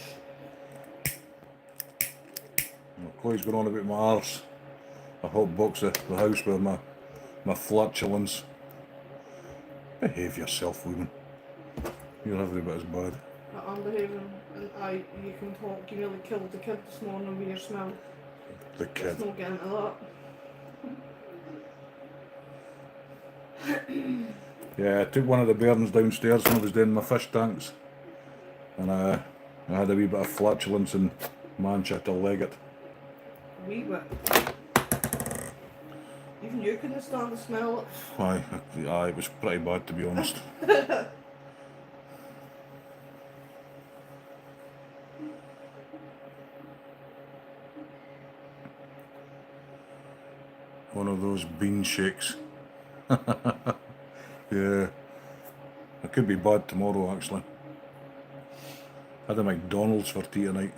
Chloe's going on about my arse. I hotbox the house with my flatulence. Behave yourself, woman. You're every bit as bad. I'm behaving, and you can talk. You nearly killed the kid this morning with your smell. The kid. Let's not get into that. Yeah, I took one of the bairns downstairs when I was doing my fish tanks, and I had a wee bit of flatulence, and man, she had to leg it. A wee bit. Even you couldn't stand the smell of it. Aye, it was pretty bad, to be honest. One of those bean shakes. Yeah. It could be bad tomorrow actually. Had a McDonald's for tea tonight.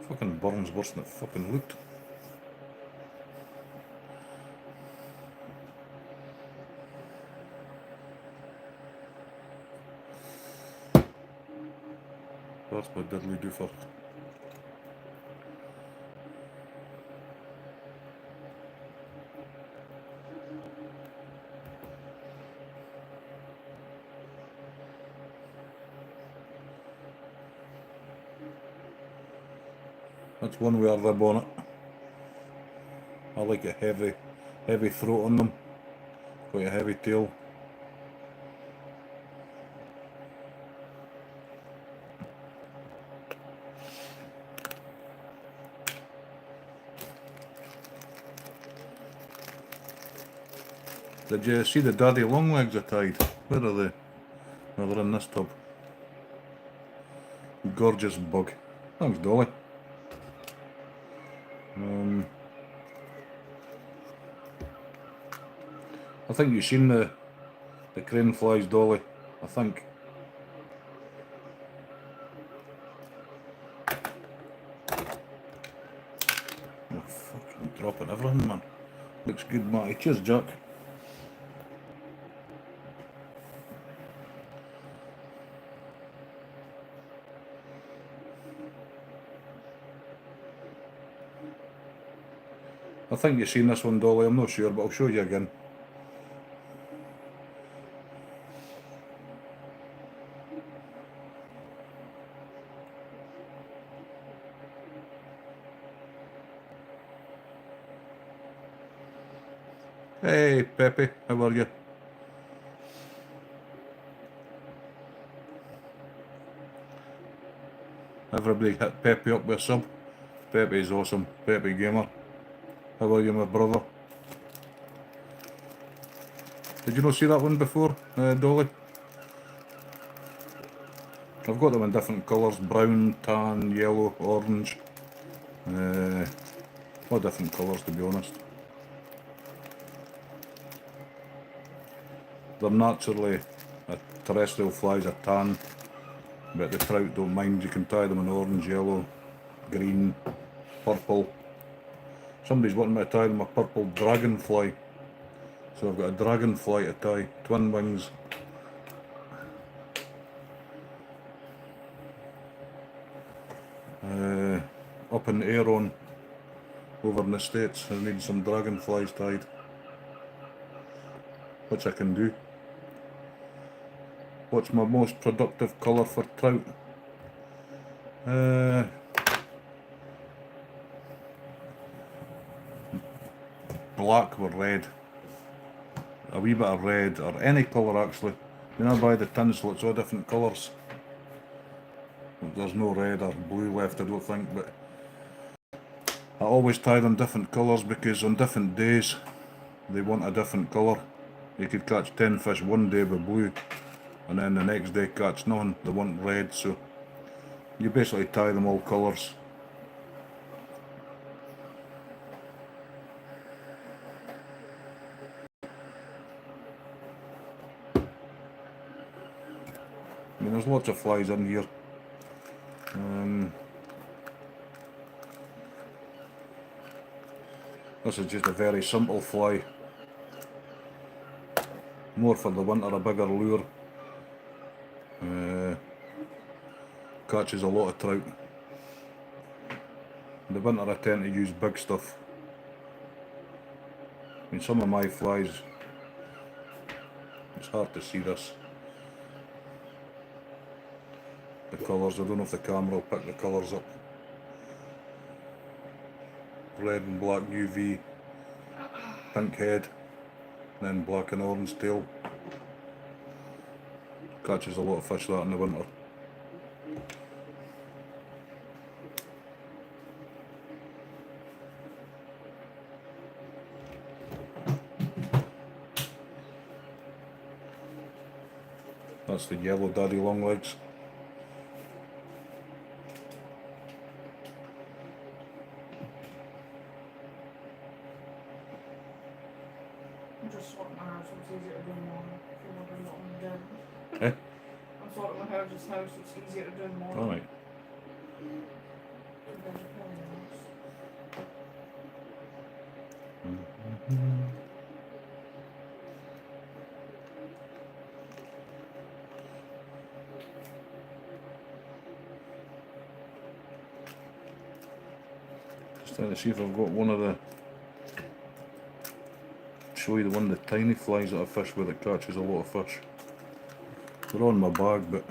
Fucking burns worse than it fucking looked. That's my diddly doofer. That's one way I rib on it. I like a heavy throat on them. Quite a heavy tail. Did you see the daddy long legs I tied? Where are they? Well, they're in this tub. Gorgeous bug. Thanks, Dolly. I think you've seen the crane flies, Dolly. I think. Oh, fucking dropping everything, man. Looks good, Matty. Cheers, Jack. I think you've seen this one, Dolly. I'm not sure, but I'll show you again. Hey, Pepe, how are you? Everybody hit Pepe up with a sub. Pepe's awesome. Pepe Gamer. How are you, my brother? Did you not see that one before, Dolly? I've got them in different colours. Brown, tan, yellow, orange. All different colours, to be honest. They're naturally, terrestrial flies are tan, but the trout don't mind. You can tie them in orange, yellow, green, purple. Somebody's wanting me to tie them a purple dragonfly. So I've got a dragonfly to tie, twin wings. Up in Aeron, over in the States, I need some dragonflies tied, which I can do. What's my most productive colour for trout? Black or red. A wee bit of red, or any colour actually. When I buy the tinsel, it's all different colours. There's no red or blue left, I don't think, but I always tie them different colours because on different days they want a different colour. You could catch 10 fish one day with blue, and then the next day catch none, they want red, so you basically tie them all colours. I mean, there's lots of flies in here. This is just a very simple fly. More for the winter, a bigger lure. Catches a lot of trout. In the winter I tend to use big stuff. I mean, some of my flies, it's hard to see this. The colours, I don't know if the camera will pick the colours up. Red and black UV, pink head, and then black and orange tail. Catches a lot of fish that in the winter. That's the yellow daddy longlegs. I'm just sorting my house, so it's easier to do in the morning. If you want to do it on the gym. Eh? I'm sorting my house, so it's easier to do in the morning. Alright. Compared to cleaning the house. Just trying to see if I've got one of the. Show you the one of the tiny flies that I fish with that catches a lot of fish. They're on my bag, but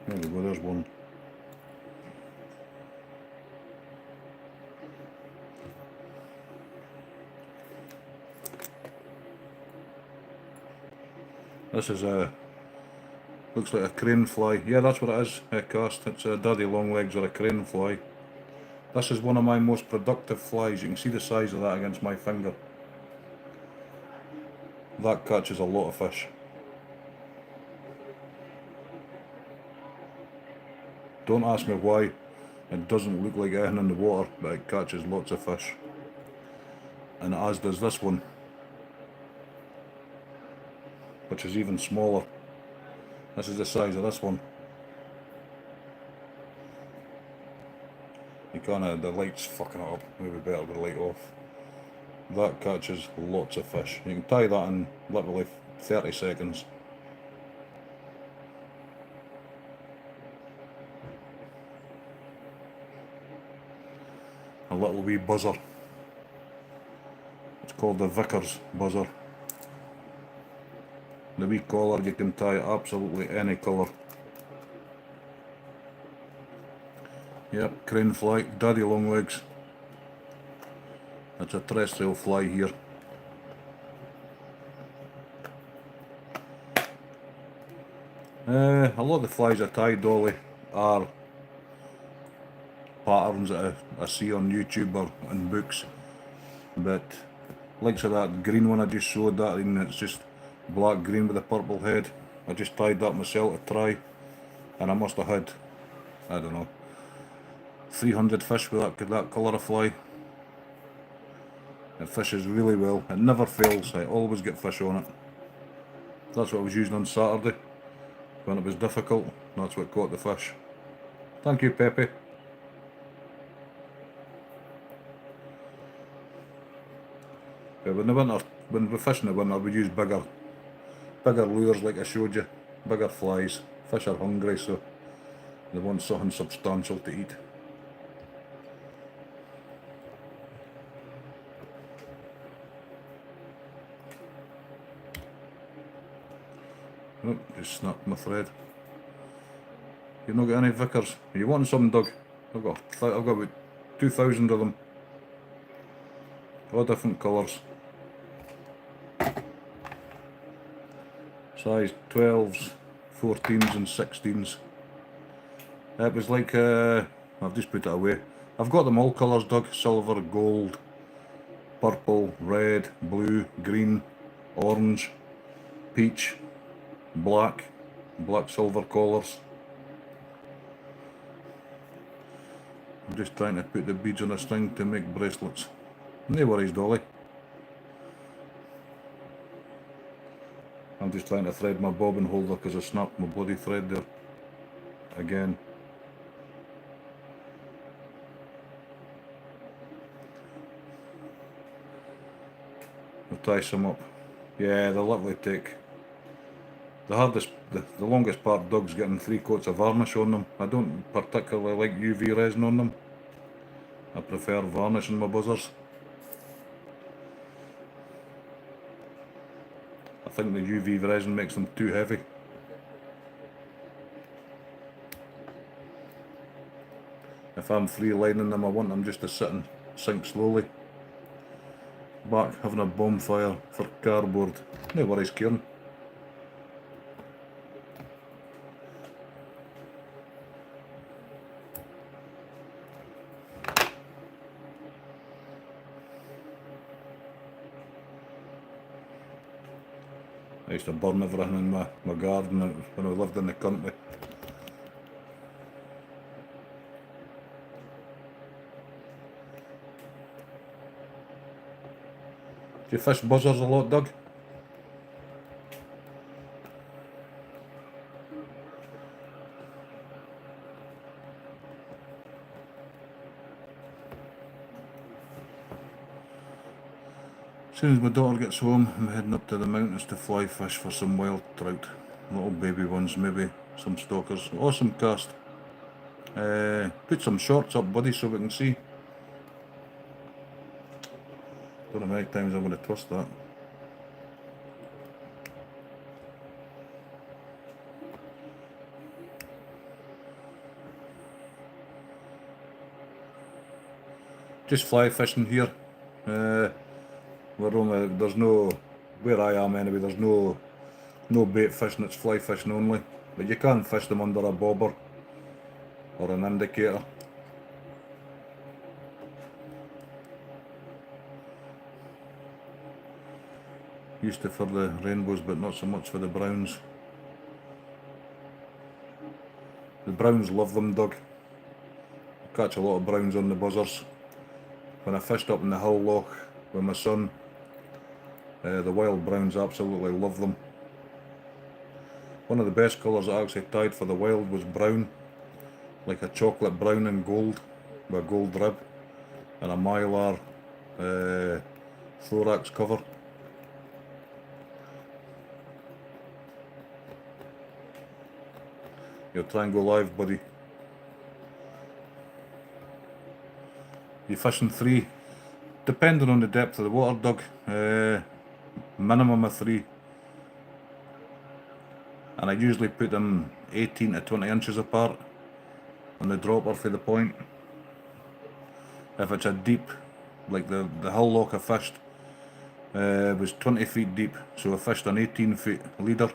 there we go, there's one. This is a, looks like a crane fly. Yeah, that's what it is, a cast. It's a daddy longlegs or a crane fly. This is one of my most productive flies. You can see the size of that against my finger. That catches a lot of fish. Don't ask me why. It doesn't look like anything in the water, but it catches lots of fish. And as does this one, which is even smaller. This is the size of this one. You can't, the light's fucking it up. Maybe better with the light off. That catches lots of fish. You can tie that in literally 30 seconds. A little wee buzzer. It's called the Vickers buzzer. The wee collar, you can tie absolutely any colour. Yep, crane fly, daddy longlegs. That's a terrestrial fly here. A lot of the flies I tie, Dolly, are patterns that I see on YouTube or in books, but likes of that green one I just showed, that and it's just black green with a purple head. I just tied that myself to try, and I must have had, I don't know, 300 fish with that colour of fly. It fishes really well, it never fails, I always get fish on it. That's what I was using on Saturday when it was difficult. That's what caught the fish. Thank you, Pepe. Yeah, when we fish in the winter, we use bigger lures like I showed you, bigger flies. Fish are hungry, so they want something substantial to eat. Oh, just snapped my thread. You've not got any Vickers? Are you wanting some, Doug? I've got about 2,000 of them. All different colours. Size 12s, 14s and 16s. It was like, I've just put it away. I've got them all colours, Doug. Silver, gold, purple, red, blue, green, orange, peach, black silver collars. I'm just trying to put the beads on a string to make bracelets. No worries, Dolly. I'm just trying to thread my bobbin holder because I snapped my bloody thread there again. I'll tie some up. Yeah, they'll literally take the longest part, Doug's getting 3 coats of varnish on them. I don't particularly like UV resin on them. I prefer varnish in my buzzers. I think the UV resin makes them too heavy. If I'm free lining them, I want them just to sit and sink slowly. Back having a bonfire for cardboard. No worries, Kieran. used to burn everything in my garden when I lived in the country. Do you fish buzzers a lot, Doug? As soon as my daughter gets home, I'm heading up to the mountains to fly fish for some wild trout. Little baby ones, maybe some stalkers. Awesome cast. Put some shorts up, buddy, so we can see. Don't know how many times I'm going to twist that. Just fly fishing here. There's no, where I am anyway, there's no bait fishing, it's fly fishing only. But you can fish them under a bobber or an indicator. Used to for the rainbows, but not so much for the browns. The browns love them, Doug. I catch a lot of browns on the buzzers. When I fished up in the Hull Loch with my son, the wild browns absolutely love them. One of the best colours I actually tied for the wild was brown, like a chocolate brown and gold, with a gold rib, and a mylar thorax cover. You'll try and go live, buddy. You fishing 3, depending on the depth of the water, Doug. Minimum of 3. And I usually put them 18 to 20 inches apart on the dropper for the point. If it's a deep, like the Hull Loch I fished, was 20 feet deep, so I fished an 18 feet leader,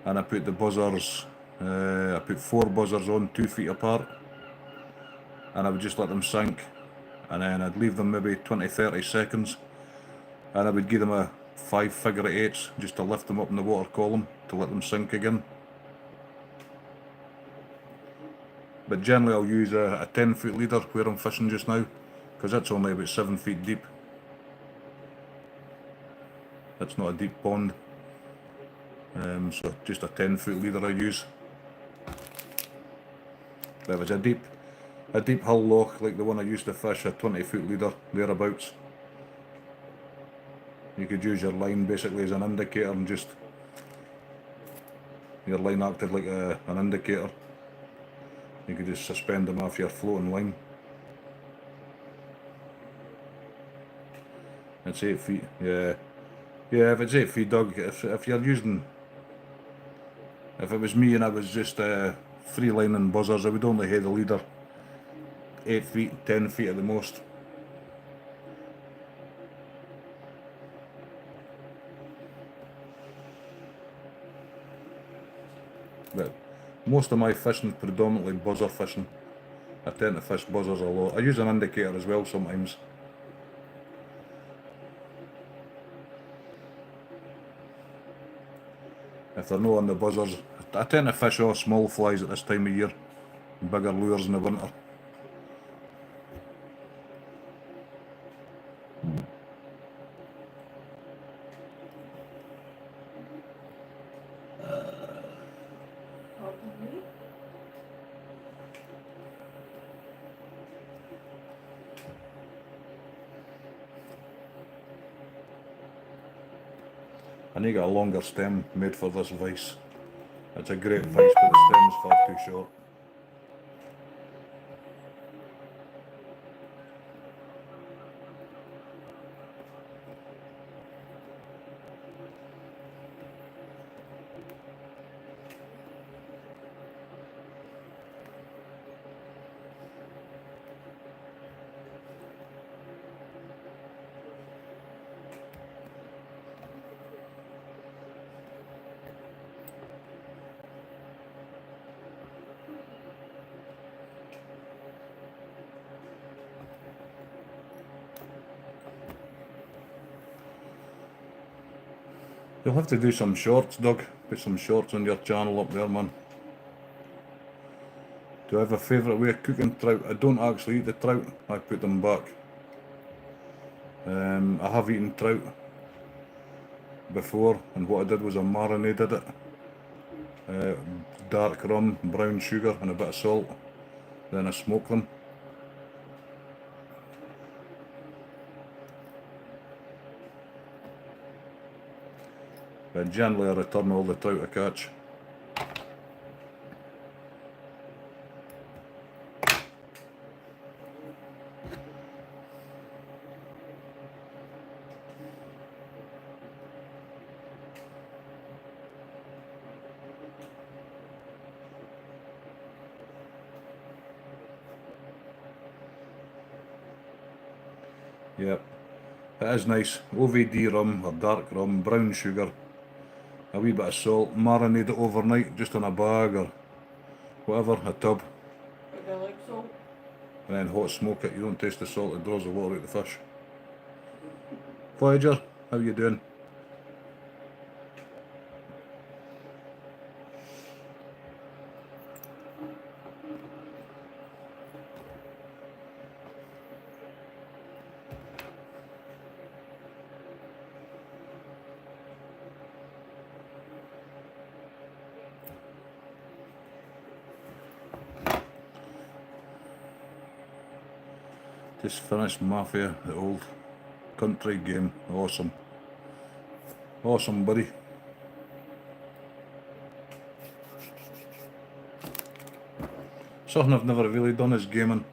and I put the buzzers, I put 4 buzzers on 2 feet apart, and I would just let them sink, and then I'd leave them maybe 20-30 seconds, and I would give them a 5 figure-8s just to lift them up in the water column to let them sink again. But generally I'll use a 10 foot leader where I'm fishing just now, because that's only about 7 feet deep. That's not a deep pond, so just a 10 foot leader I use. But if it's a deep Hull Loch like the one I used to fish, a 20 foot leader thereabouts, you could use your line basically as an indicator, and just your line acted like an indicator. You could just suspend them off your floating line. It's 8 feet, yeah. Yeah, if it's 8 feet, Doug, if you're using, if it was me and I was just free lining buzzers, I would only have the leader 8 feet, 10 feet at the most. But most of my fishing is predominantly buzzer fishing. I tend to fish buzzers a lot. I use an indicator as well sometimes. If they're not on the buzzers, I tend to fish all small flies at this time of year, bigger lures in the winter. I need to get a longer stem made for this vice. It's a great vice, but the stem's far too short. You'll have to do some shorts, Doug. Put some shorts on your channel up there, man. Do I have a favourite way of cooking trout? I don't actually eat the trout, I put them back. I have eaten trout before, and what I did was I marinated it. Dark rum, brown sugar and a bit of salt. Then I smoke them. But generally I return all the trout I catch. Yep, it is nice. OVD rum or dark rum, brown sugar, a wee bit of salt, marinate it overnight just in a bag or whatever, a tub, Like I like salt. and then hot smoke it. You don't taste the salt, it draws the water out of the fish. Voyager, how you doing? Just finished Mafia, the old country game. Awesome. Awesome, buddy. Something I've never really done is gaming.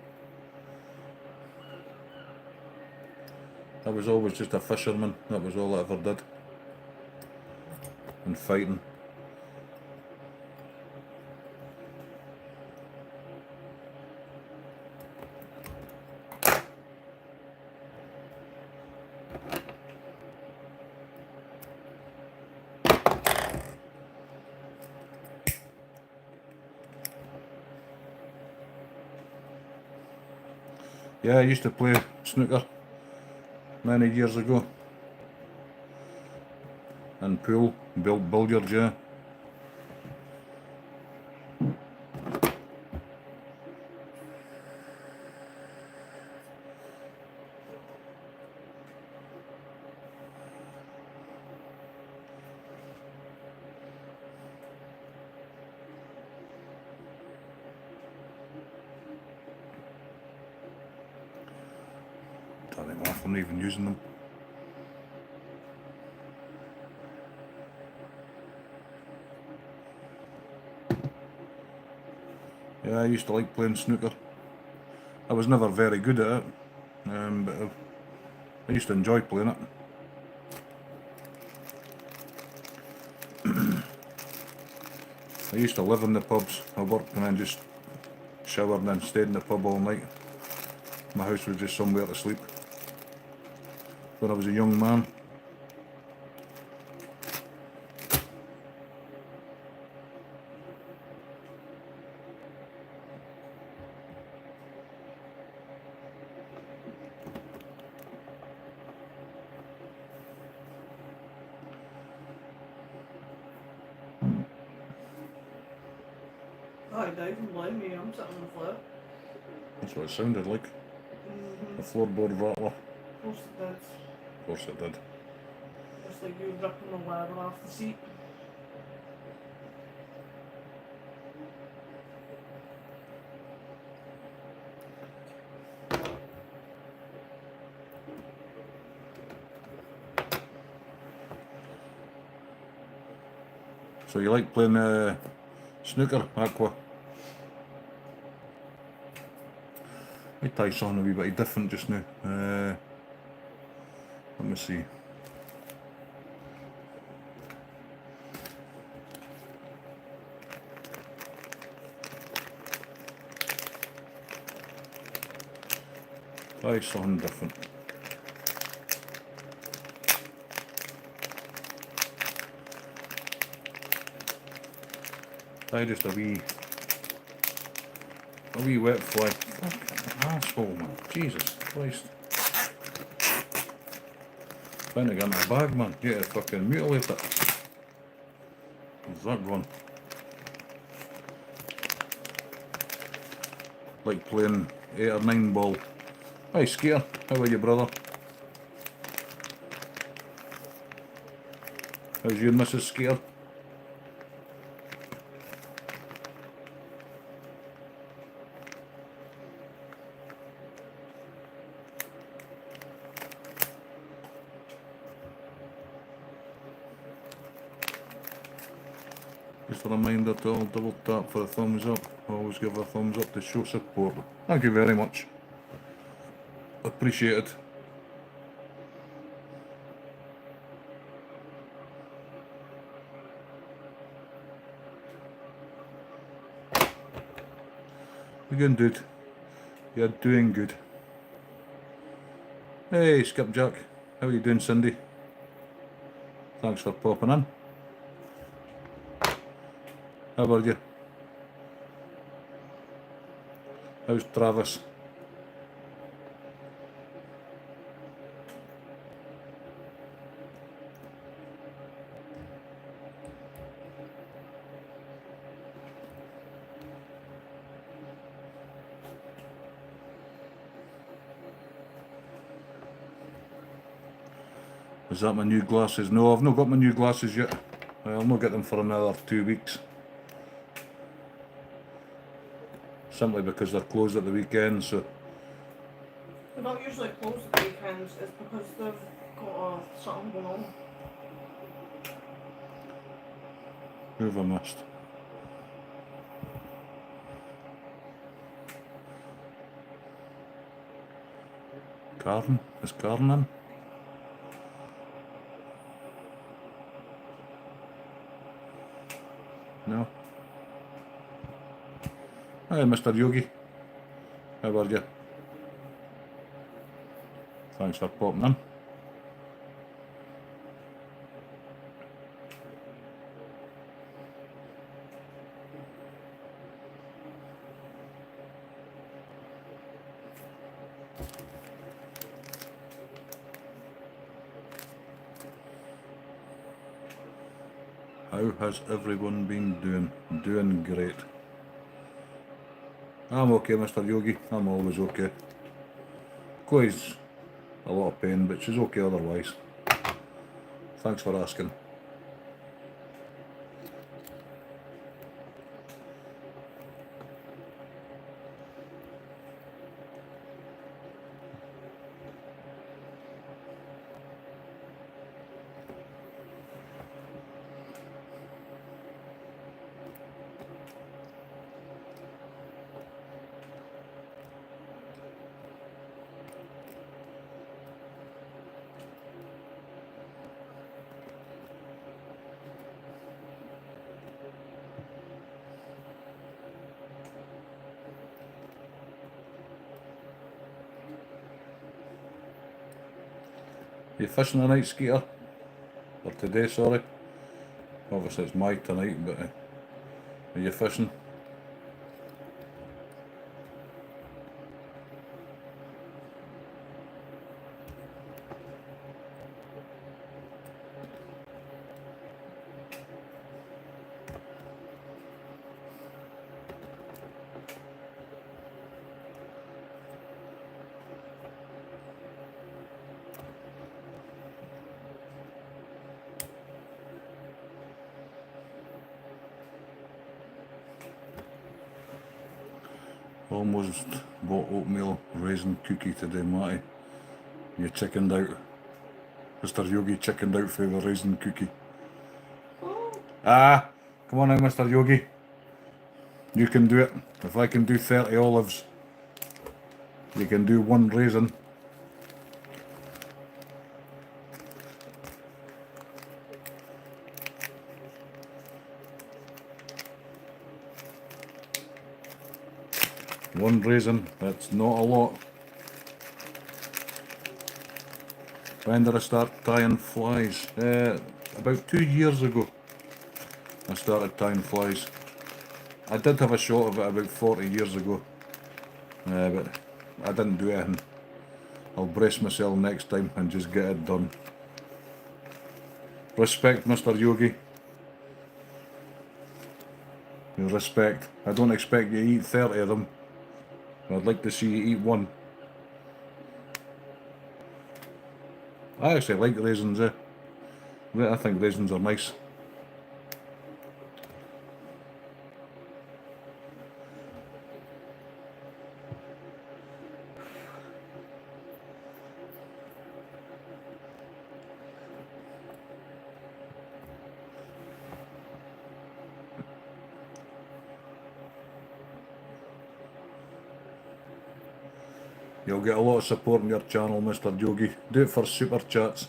I was always just a fisherman, that was all I ever did. And fighting. Yeah, I used to play snooker many years ago. And pool, billiards, yeah. Turn them off, I'm not even using them. Yeah, I used to like playing snooker. I was never very good at it, but I used to enjoy playing it. I used to live in the pubs. I worked and then just showered and then stayed in the pub all night. My house was just somewhere to sleep when I was a young man. Hi Dave, don't blame me, I'm sitting on the floor. That's what it sounded like. A floorboard rattler. Of course it did. Of course it did. Just like you ripping the leather off the seat. So you like playing snooker, Aqua? Let me try something a wee bit different just now. Let me see. Try something different. Try just a wee wet fly. Fucking asshole, man. Jesus Christ. Trying to get in my bag, man. Get it fucking mutilate it. that going? Like playing 8 or 9 ball. Hi Skeeter, how are you brother? How's you and Mrs. Skeeter? Just a reminder to all double tap for a thumbs up. Always give a thumbs up to show support. Thank you very much. Appreciate it. You're doing good. You're doing good. Hey Skipjack, how are you doing Cindy? Thanks for popping in. How are you? How's Travis? Is that my new glasses? No, I've not got my new glasses yet. I'll not get them for another 2 weeks. Simply because they're closed at the weekend, so... They're not usually closed at the weekends, it's because they've got something going on. Who have I missed? Karen? Is Karen in? No. Hi Mr. Yogi. How are you? Thanks for popping in. How has everyone been doing? Doing great. I'm okay, Mr. Yogi. I'm always okay. Chloe's a lot of pain, but she's okay otherwise. Thanks for asking. You fishing tonight, Skeeter? Or today, sorry. Obviously it's my tonight, but are you fishing? Almost bought oatmeal raisin cookie today, Matty. You chickened out. Mr. Yogi chickened out for the raisin cookie. Ah, come on now, Mr. Yogi. You can do it. If I can do 30 olives, you can do 1 raisin. One raisin, that's not a lot. When did I start tying flies? About 2 years ago I started tying flies. I did have a shot of it about 40 years ago, but I didn't do anything. I'll brace myself next time and just get it done. Respect, Mr. Yogi. With respect. I don't expect you to eat 30 of them. I'd like to see you eat one. I actually like raisins, I think raisins are nice. You'll get a lot of support on your channel, Mr. Yogi. Do it for super chats.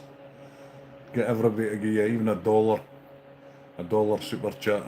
Get everybody to give you even $1. $1 super chat.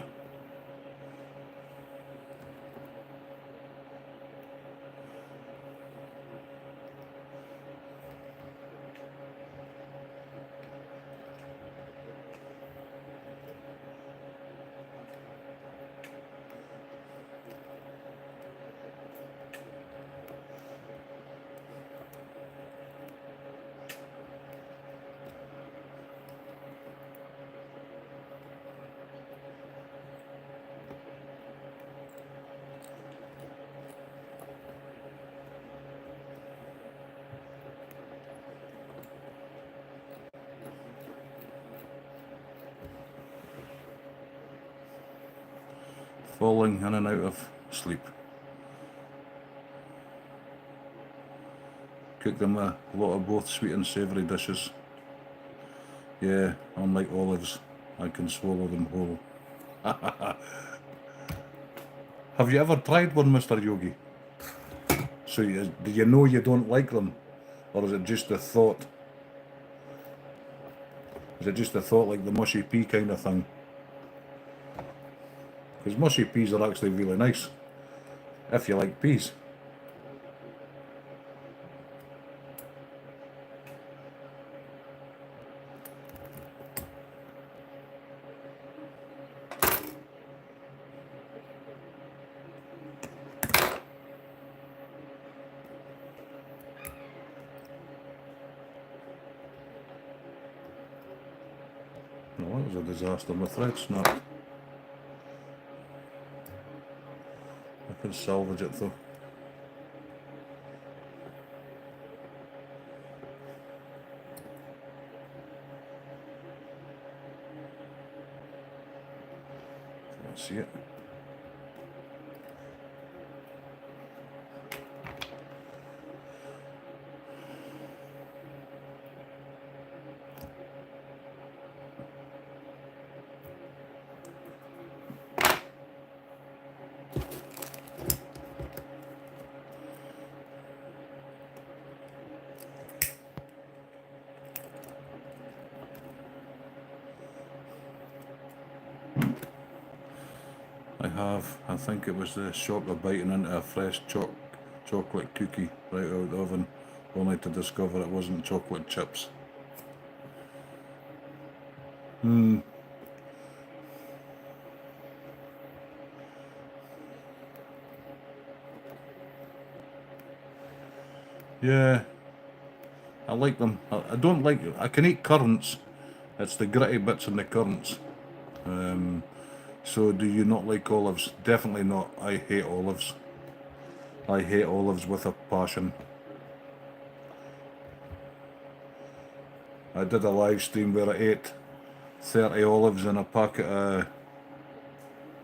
Falling in and out of sleep. Cook them a lot of both sweet and savoury dishes. Yeah, unlike olives, I can swallow them whole. Have you ever tried one, Mr. Yogi? So do you know you don't like them? Or is it just a thought? Is it just a thought like the mushy pea kind of thing? Because mushy peas are actually really nice, if you like peas. No, that was a disaster. My thread snapped. I can salvage it though. Can't see it. I think it was the shock of biting into a fresh chocolate cookie right out of the oven, only to discover it wasn't chocolate chips. Yeah, I like them. I don't like, I can eat currants. It's the gritty bits in the currants. So do you not like olives? Definitely not. I hate olives. I hate olives with a passion. I did a live stream where I ate 30 olives in a packet of,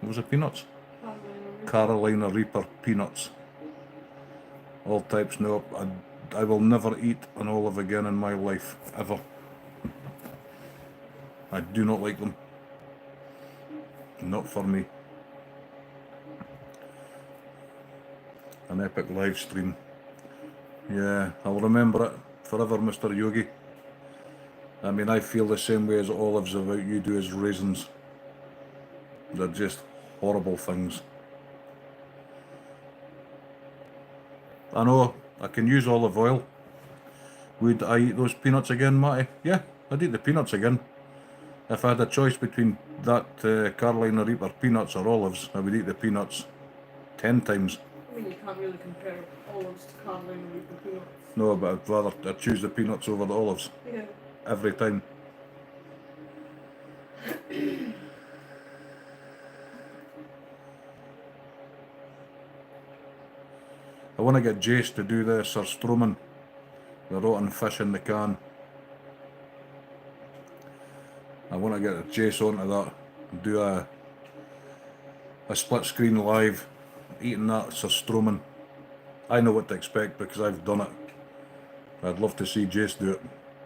what was it, peanuts? Carolina Reaper peanuts. All types. No, I will never eat an olive again in my life, ever. I do not like them. Not for me. An epic live stream. Yeah, I'll remember it forever, Mr. Yogi. I mean, I feel the same way as olives about you do as raisins. They're just horrible things. I know, I can use olive oil. Would I eat those peanuts again, Matty? Yeah, I'd eat the peanuts again. If I had a choice between that Carolina Reaper peanuts or olives, I would eat the peanuts 10 times. I mean, you can't really compare olives to Carolina Reaper peanuts. No, but I'd choose the peanuts over the olives. Yeah. Every time. want to get Jace to do the surströmming, the rotten fish in the can. I want to get Jace onto that and do a split screen live eating that surströmming. I know what to expect because I've done it. I'd love to see Jace do it.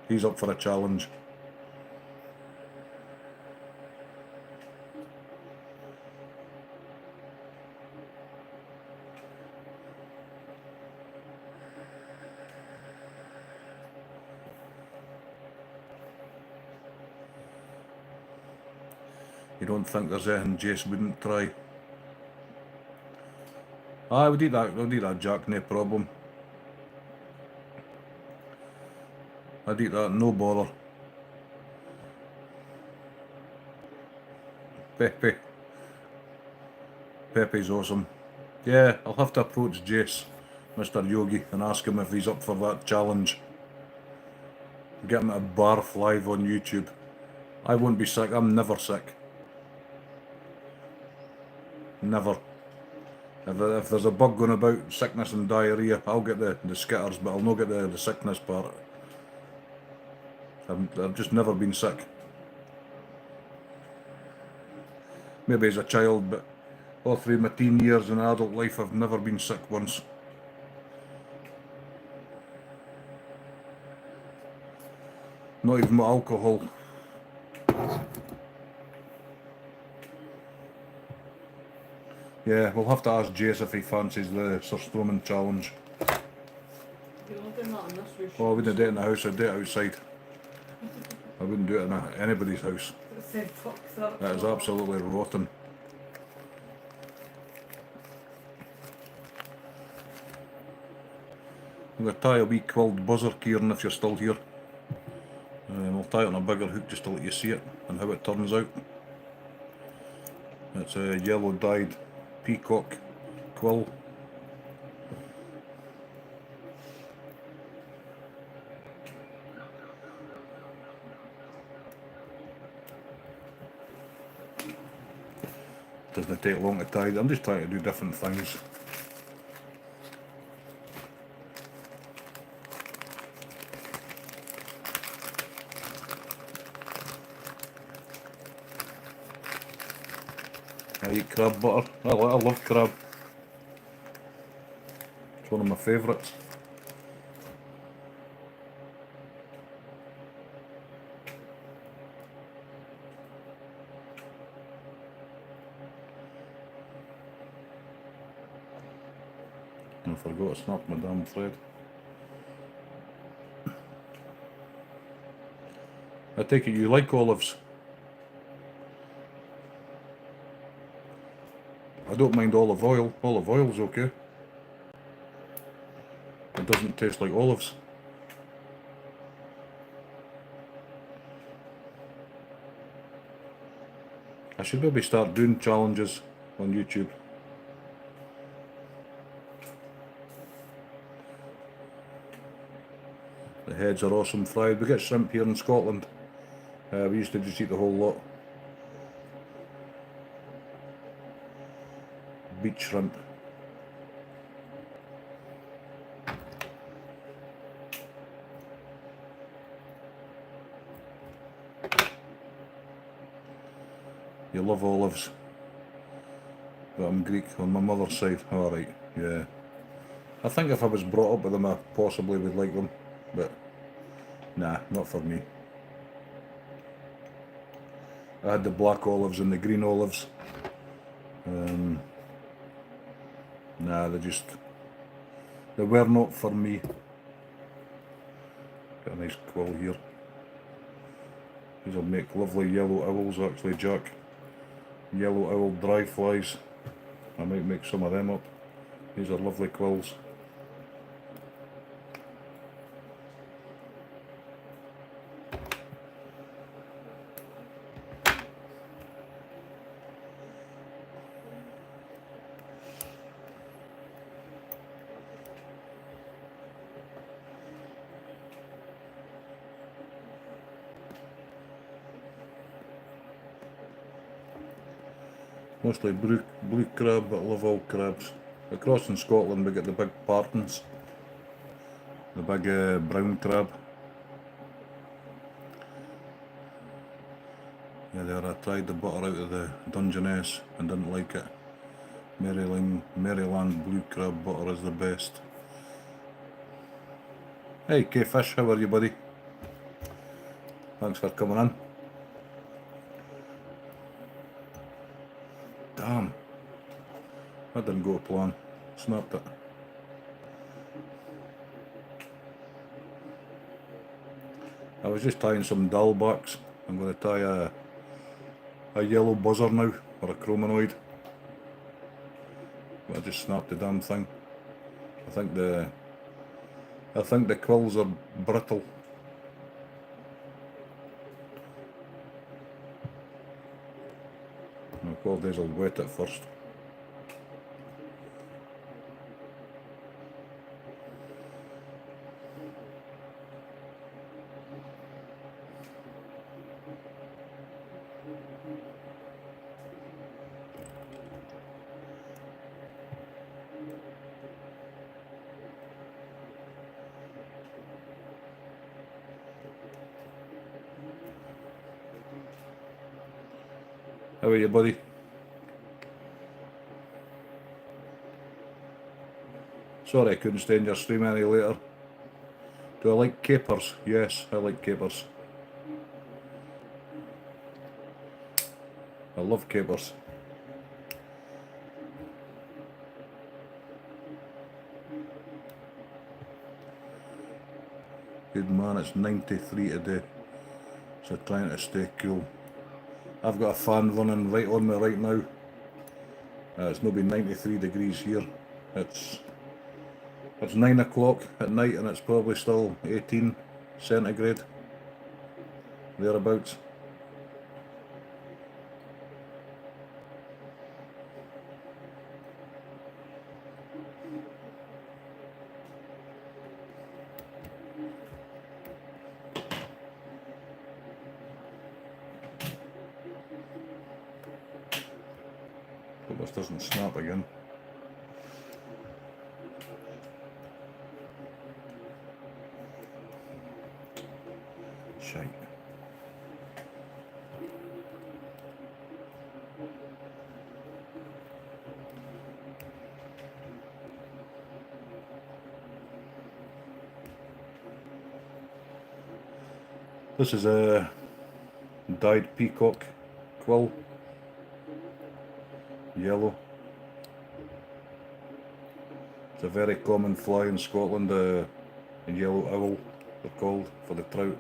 He's up for a challenge. You don't think there's anything Jace wouldn't try? I would eat that Jack, no problem. I'd eat that, no bother. Pepe's awesome. Yeah, I'll have to approach Jace, Mr. Yogi, and ask him if he's up for that challenge. Get him to barf live on YouTube. I won't be sick, I'm never sick. Never. If there's a bug going about, sickness and diarrhea, I'll get the skitters, but I'll not get the sickness part. I've just never been sick. Maybe as a child, but all through my teen years and adult life, I've never been sick once. Not even with alcohol. Yeah, we'll have to ask Jace if he fancies the surströmming challenge. You're not doing that in this house. Oh, I wouldn't do it in the house, I'd do it outside. I wouldn't do it in anybody's house. Said fuck that. That is absolutely rotten. I'm going to tie a wee quilled buzzer, Kieran, if you're still here. We'll tie it on a bigger hook just to let you see it and how it turns out. It's a yellow dyed peacock quill. Doesn't take long to tie. I'm just trying to do different things. I eat crab butter. I love crab. It's one of my favourites. I forgot to snap my damn thread. I take it you like olives. I don't mind olive oil. Olive oil's okay. It doesn't taste like olives. I should maybe start doing challenges on YouTube. The heads are awesome fried. We get shrimp here in Scotland. We used to just eat the whole lot. Beach shrimp. You love olives. But I'm Greek on my mother's side. Alright, yeah. I think if I was brought up with them I possibly would like them. But nah, not for me. I had the black olives and the green olives. Nah, they were not for me. Got a nice quill here. These will make lovely yellow owls actually, Jack. Yellow owl dry flies. I might make some of them up. These are lovely quills. Mostly blue crab, but I love all crabs. Across in Scotland we get the big partons, the big brown crab. Yeah, there, I tried the butter out of the Dungeness and didn't like it. Maryland blue crab butter is the best. Hey K-Fish, how are you, buddy? Thanks for coming in. Damn, that didn't go to plan. Snapped it. I was just tying some dullbacks. I'm going to tie a yellow buzzer now, or a chromanoid. But I just snapped the damn thing. I think the quills are brittle. Well, I'll wet it first. How are you, buddy? Sorry I couldn't stay in your stream any later. Do I like capers? Yes, I like capers. I love capers. Good man, it's 93 today, so trying to stay cool. I've got a fan running right on me right now. It's maybe 93 degrees here. It's 9 o'clock at night and it's probably still 18 centigrade, thereabouts. Hope this doesn't snap again. Shite. This is a dyed peacock quill, yellow. It's a very common fly in Scotland, a yellow owl they're called, for the trout.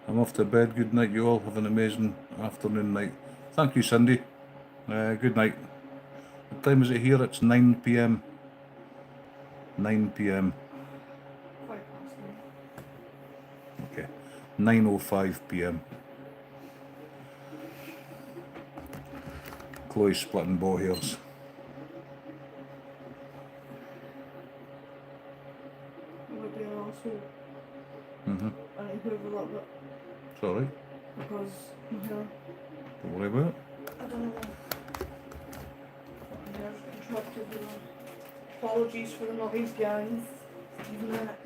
I'm off to bed. Good night, you all. Have an amazing afternoon, night. Thank you, Cindy. Good night. What time is it here? It's 9 p.m. 9 p.m. 9. Okay. 9:05 p.m. Chloe's splitting bow hairs. Would be an asshole. I need to move a little bit It's alright. because my hair, Don't worry about it. I don't know. My hair's contracted. Apologies for the noise, guys. Even that.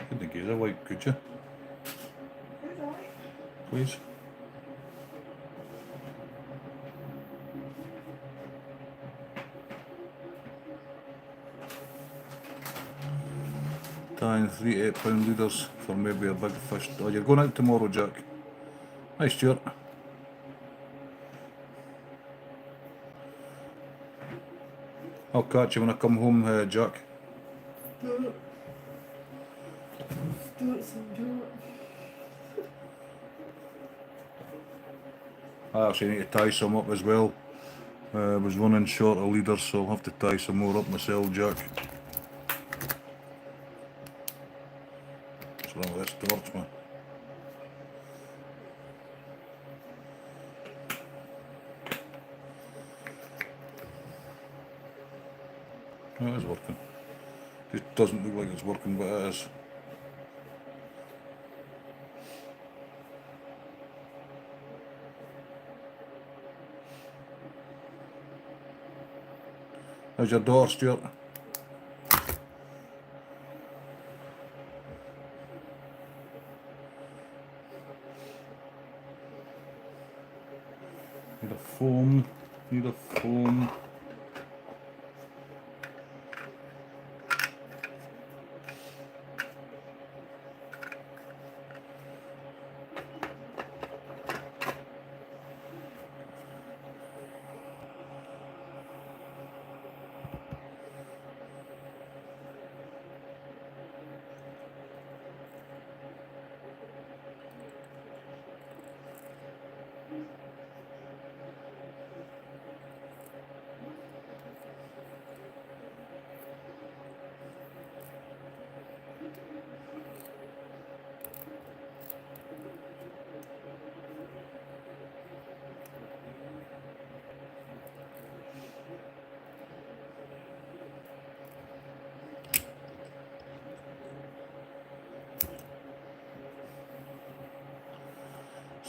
Couldn't give a wipe, could you? Who's right? Please. Tying 3 8-pound leaders for maybe a big fish. Oh, you're going out tomorrow, Jack. Hi, Stuart. I'll catch you when I come home, Jack. I actually need to tie some up as well. I was running short of leaders, so I'll have to tie some more up myself, Jack. What's wrong with this torch, man? Oh, it is working. Just doesn't look like it's working, but it is. How's your daughter, Stuart? Need a foam. Need a foam.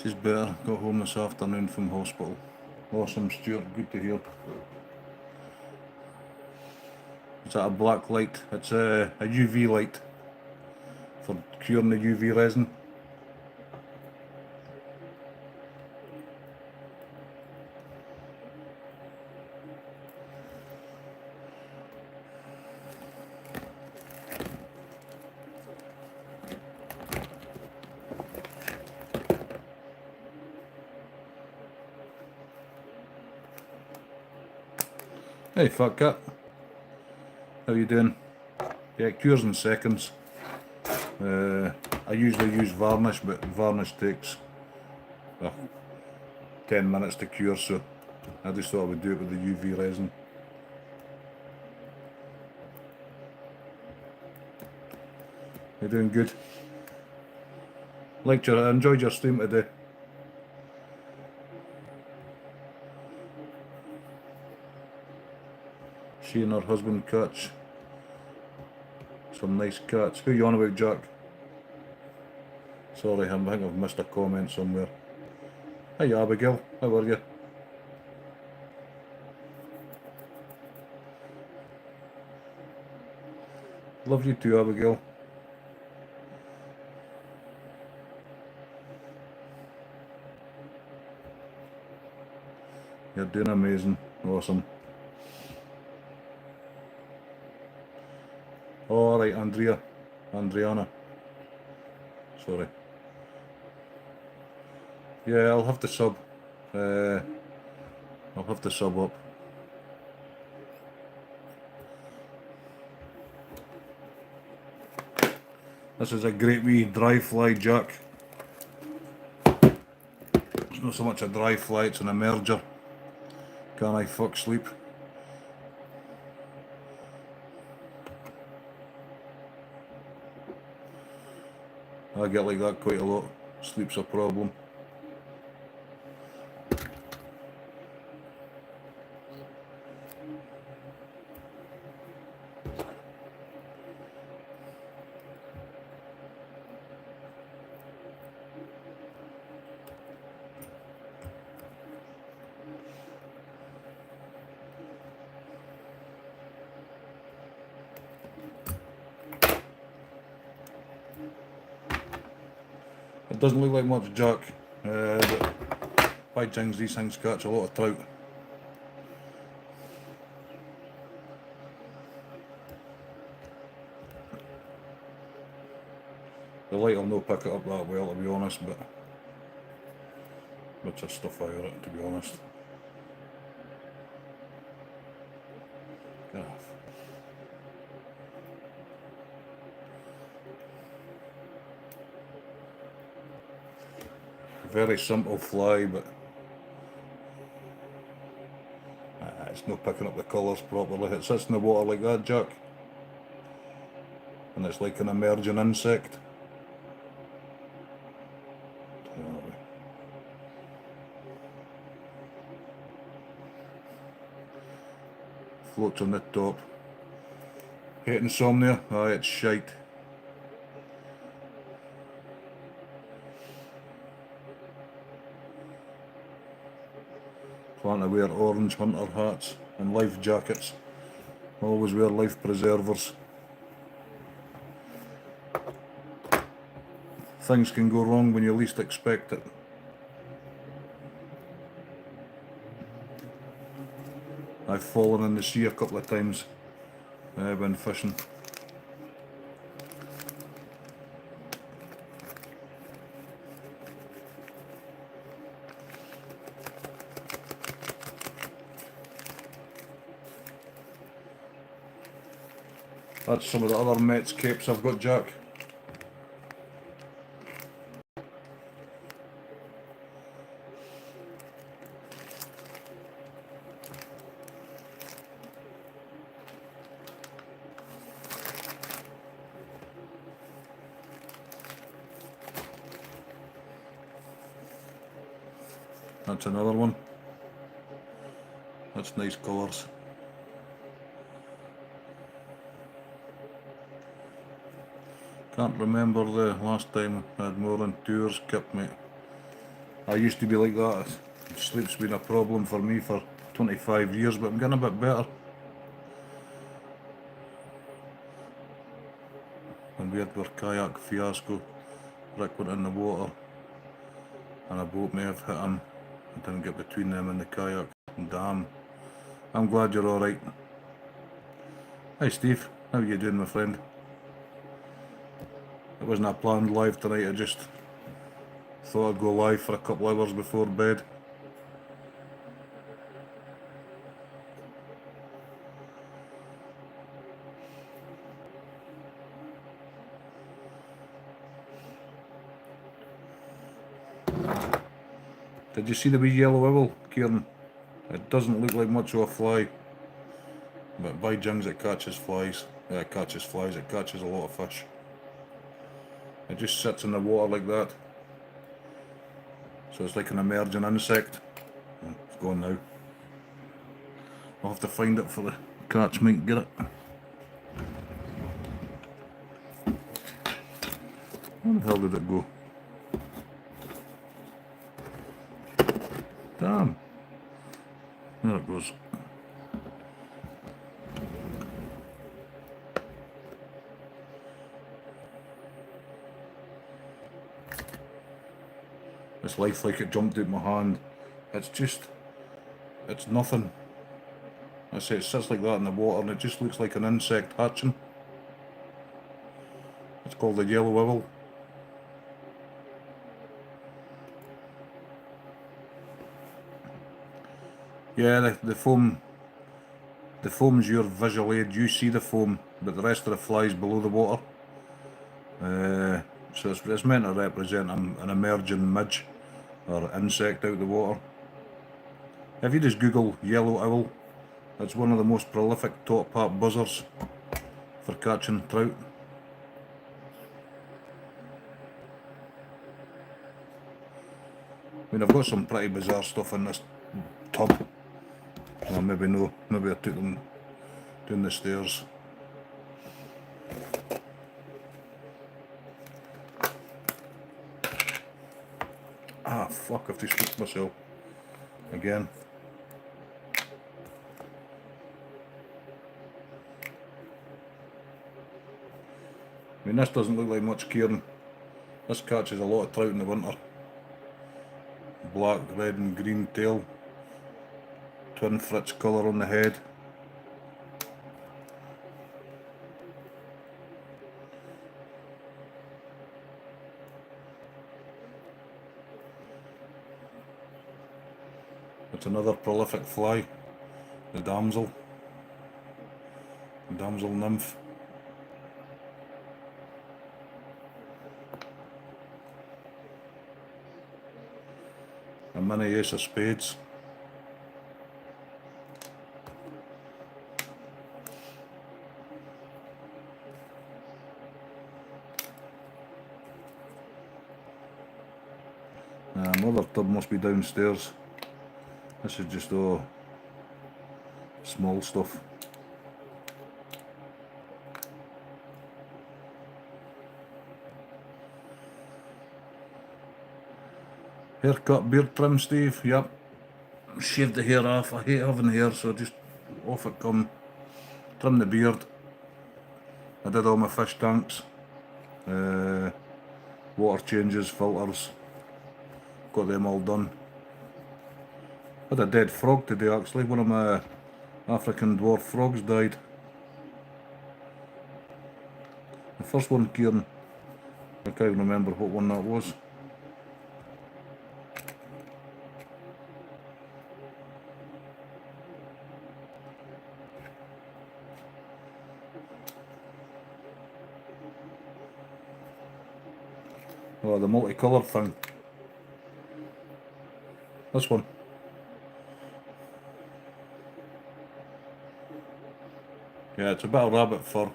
She's better. Got home this afternoon from hospital. Awesome, Stuart. Good to hear. Is that a black light? It's a UV light for curing the UV resin. Hey, fat cat. How you doing? Yeah, it cures in seconds. I usually use varnish, but varnish takes 10 minutes to cure, so I just thought I would do it with the UV resin. You're doing good. I enjoyed your stream today. She and her husband catch some nice cats. Who you on about, Jack? Sorry, I think I've missed a comment somewhere. Hi Abigail, how are you? Love you too, Abigail. You're doing amazing. Awesome. Alright, Andriana. Sorry. Yeah, I'll have to sub. I'll have to sub up. This is a great wee dry fly, Jack. It's not so much a dry fly, it's an emerger. Can I fuck sleep? I get like that quite a lot. Sleep's a problem. It doesn't look like much jack, but by jings these things catch a lot of trout. The light will not pick it up that well, to be honest, but bits of stuff out of it, to be honest. Yeah. Very simple fly, but it's not picking up the colours properly. It sits in the water like that, Jack, and it's like an emerging insect. Floats on the top. Hitting some there? Aye, it's shite. Plan to wear orange hunter hats and life jackets. Always wear life preservers. Things can go wrong when you least expect it. I've fallen in the sea a couple of times when fishing. That's some of the other Mets capes I've got, Jack. That's another one. That's nice colours. Can't remember the last time I had more than 2 hours kept, mate. I used to be like that. Sleep's been a problem for me for 25 years, but I'm getting a bit better. When we had our kayak fiasco, Rick went in the water and a boat may have hit him. I didn't get between them and the kayak. Damn. I'm glad you're alright. Hi Steve, how are you doing, my friend? It wasn't a planned live tonight, I just thought I'd go live for a couple hours before bed. Did you see the wee yellow owl, Kieran? It doesn't look like much of a fly, but by jings it catches flies. It catches a lot of fish. It just sits in the water like that. So it's like an emerging insect. It's gone now. I'll have to find it for the catch might get it. Where the hell did it go? Damn. There it goes. It's lifelike, it jumped out my hand. It's nothing. I say it sits like that in the water and it just looks like an insect hatching. It's called a yellow owl. Yeah, the foam's your visual aid. You see the foam, but the rest of the fly's below the water. So it's meant to represent an emerging midge or insect out of the water. If you just Google yellow owl, it's one of the most prolific top part buzzers for catching trout. I mean, I've got some pretty bizarre stuff in this tub. Well, maybe no, maybe I took them down the stairs. Ah, fuck, I have to scoop myself again. I mean, this doesn't look like much, Kieran. This catches a lot of trout in the winter. Black, red and green tail. Twin Fritz colour on the head. It's another prolific fly, the damsel nymph. A mini ace of spades. Another tub must be downstairs. This is just all small stuff. Haircut, beard trim, Steve. Yep. Shaved the hair off. I hate having hair, so just off it come. Trim the beard. I did all my fish tanks. Water changes, filters. Got them all done. Had a dead frog today actually. One of my African dwarf frogs died. The first one, Kieran. I can't remember what one that was. Oh, the multicolour thing. This one. Yeah, it's a bit of rabbit fur,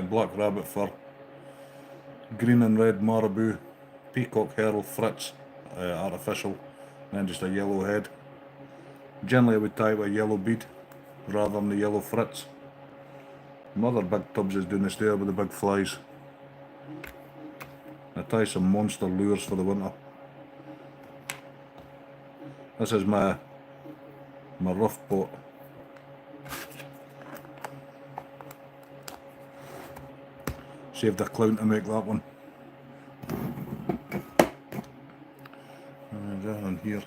black rabbit fur, green and red marabou, peacock herald Fritz, artificial, and then just a yellow head. Generally I would tie it with a yellow bead rather than the yellow Fritz. My other big tubs is down the stair with the big flies. I tie some monster lures for the winter. This is my rough pot. Saved a clown to make that one. And down here.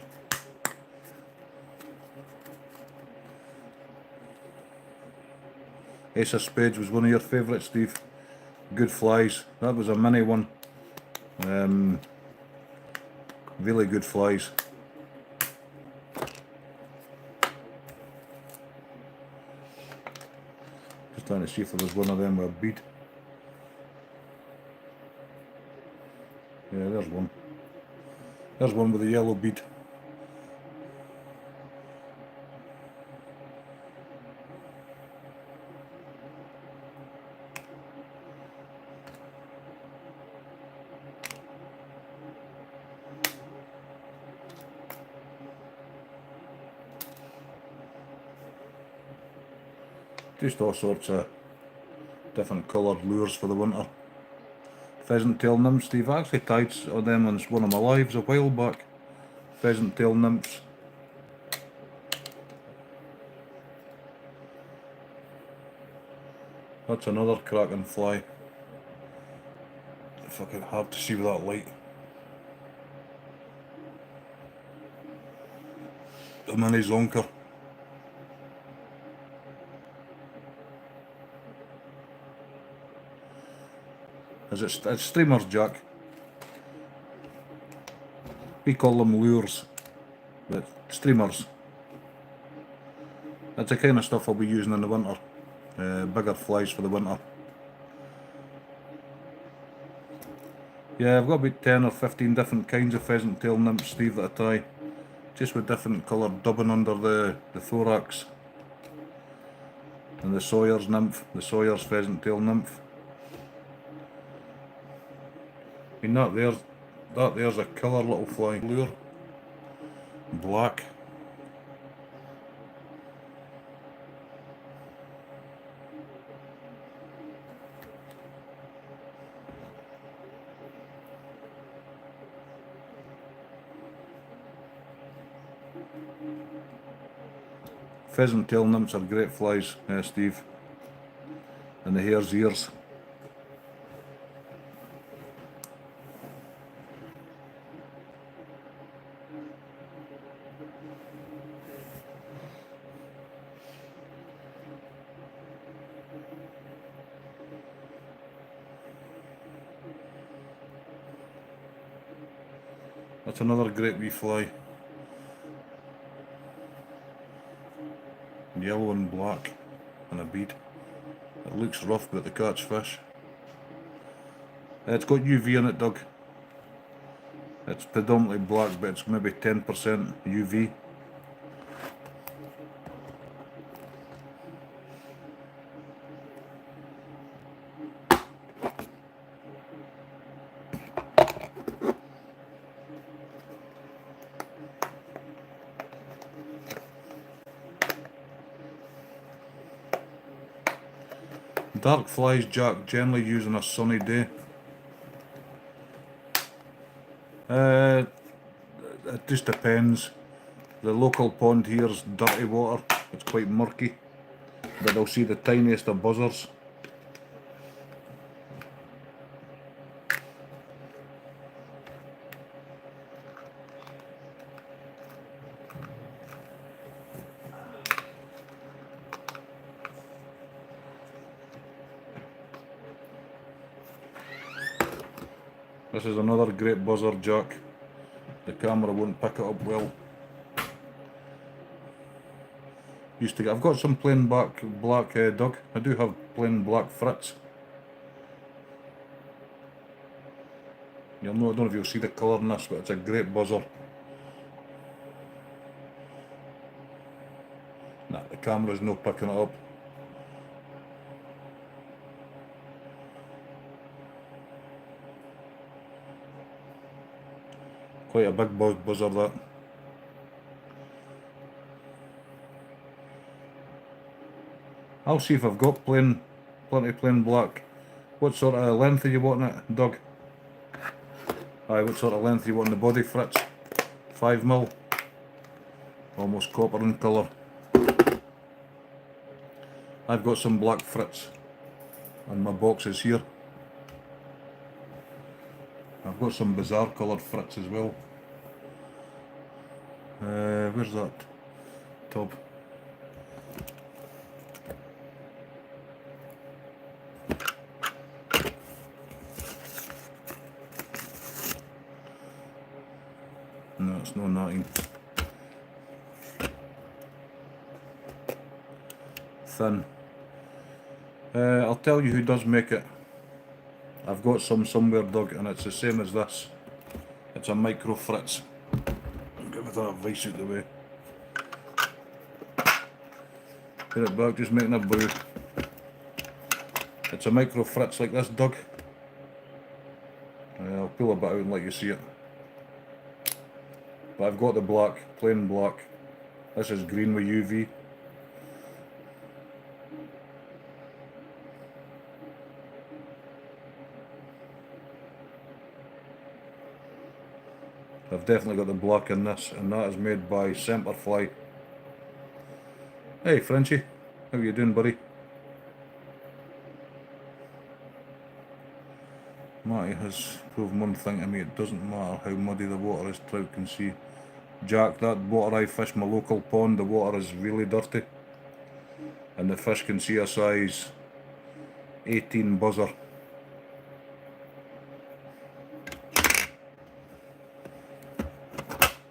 Ace of Spades was one of your favourites, Steve. Good flies. That was a mini one. Really good flies. Just trying to see if there was one of them with a bead. Yeah, there's one. There's one with a yellow bead. Just all sorts of different coloured lures for the winter. Pheasant tail nymphs, Steve. I actually tied on them on one of my lives a while back. Pheasant tail nymphs. That's another cracking fly. Fucking hard to see with that light. The mini zonker. It's streamers, Jack. We call them lures, but streamers. That's the kind of stuff I'll be using in the winter. Bigger flies for the winter. Yeah, I've got about 10 or 15 different kinds of pheasant tail nymphs, Steve, that I tie. Just with different coloured dubbing under the thorax. And the Sawyer's nymph, the Sawyer's pheasant tail nymph. I mean, that there's a killer little fly. Lure. Black. Pheasant tail nymphs are great flies, Steve. And the hare's ears. That's another great wee fly. Yellow and black and a bead. It looks rough, but they catch fish. It's got UV in it, Doug. It's predominantly black, but it's maybe 10% UV. Dark flies, Jack, generally used on a sunny day. It just depends. The local pond here is dirty water. It's quite murky, but they'll see the tiniest of buzzers. This is another great buzzer, Jack. The camera won't pick it up well. Used to get. I've got some plain black, Doug. I do have plain black frits. You'll know. I don't know if you'll see the colour in this, but it's a great buzzer. Nah, the camera's no picking it up. Quite a big buzzer, that. I'll see if I've got plenty plain black. What sort of length are you wanting it, Doug? Aye, what sort of length are you wanting the body frits? 5mm. Almost copper in colour. I've got some black frits in my boxes here. I've got some bizarre coloured frits as well. Where's that tub? No, it's not natting. Thin. I'll tell you who does make it. I've got some somewhere, Doug, and it's the same as this. It's a micro fritz. Give that vice out the way. Put it back, just making a brew. It's a micro fritz like this, Doug. I'll pull a bit out and let you see it. But I've got the black, plain black. This is green with UV. I've definitely got the black in this, and that is made by Semperfly. Hey Frenchie, how you doing, buddy? Matty has proven one thing to me: it doesn't matter how muddy the water is, trout can see. Jack, that water I fish my local pond, the water is really dirty, and the fish can see a size 18 buzzer.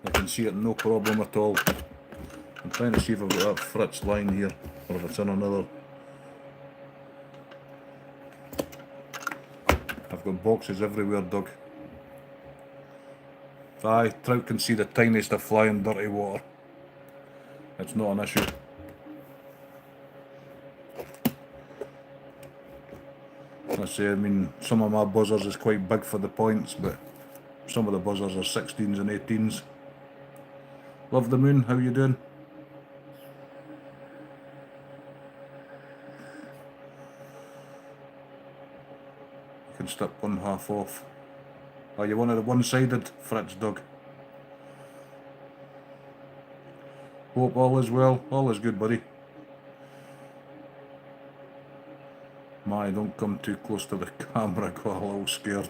I can see it no problem at all. I'm trying to see if I've got that Fritz line here, or if it's in another. I've got boxes everywhere, Doug. Aye, trout can see the tiniest of fly in dirty water. It's not an issue. I say, I mean, some of my buzzers is quite big for the points, but some of the buzzers are 16s and 18s. Love the moon, how you doing? You can strip one half off. Are you one of the one-sided Fritz, Doug? Hope all is well. All is good, buddy. My, don't come too close to the camera. I got a little scared.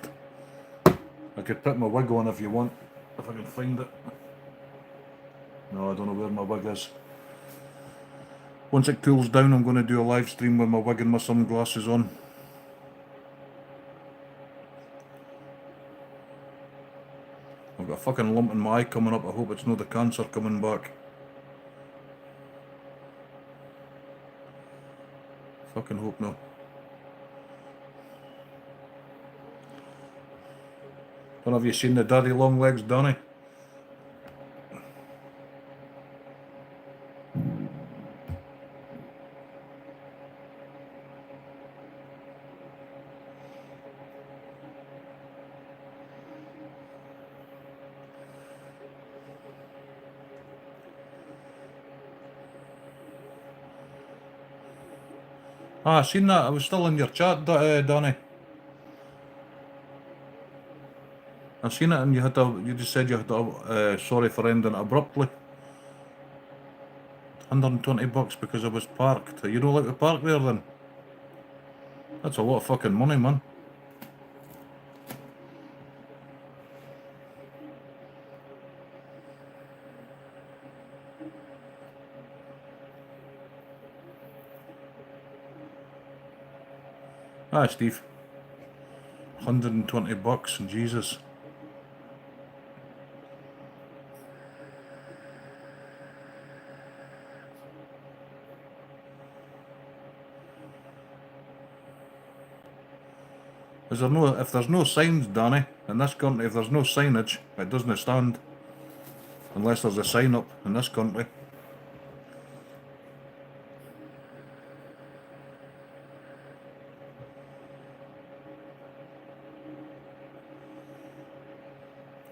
I could put my wig on if you want, if I can find it. No, I don't know where my wig is. Once it cools down, I'm going to do a live stream with my wig and my sunglasses on. I've got got a fucking lump in my eye coming up. I hope it's not the cancer coming back. Fucking hope no. Don't know if you've seen the daddy long legs, Danny? Ah, I seen that. I was still in your chat, Danny. I seen it, and you just said you had to, sorry for ending abruptly. $120 because I was parked. You don't like to park there then? That's a lot of fucking money, man. Ah, Steve. $120, Jesus. Is there no, if there's no signs, Danny, in this country, if there's no signage, it doesn't stand. Unless there's a sign up in this country.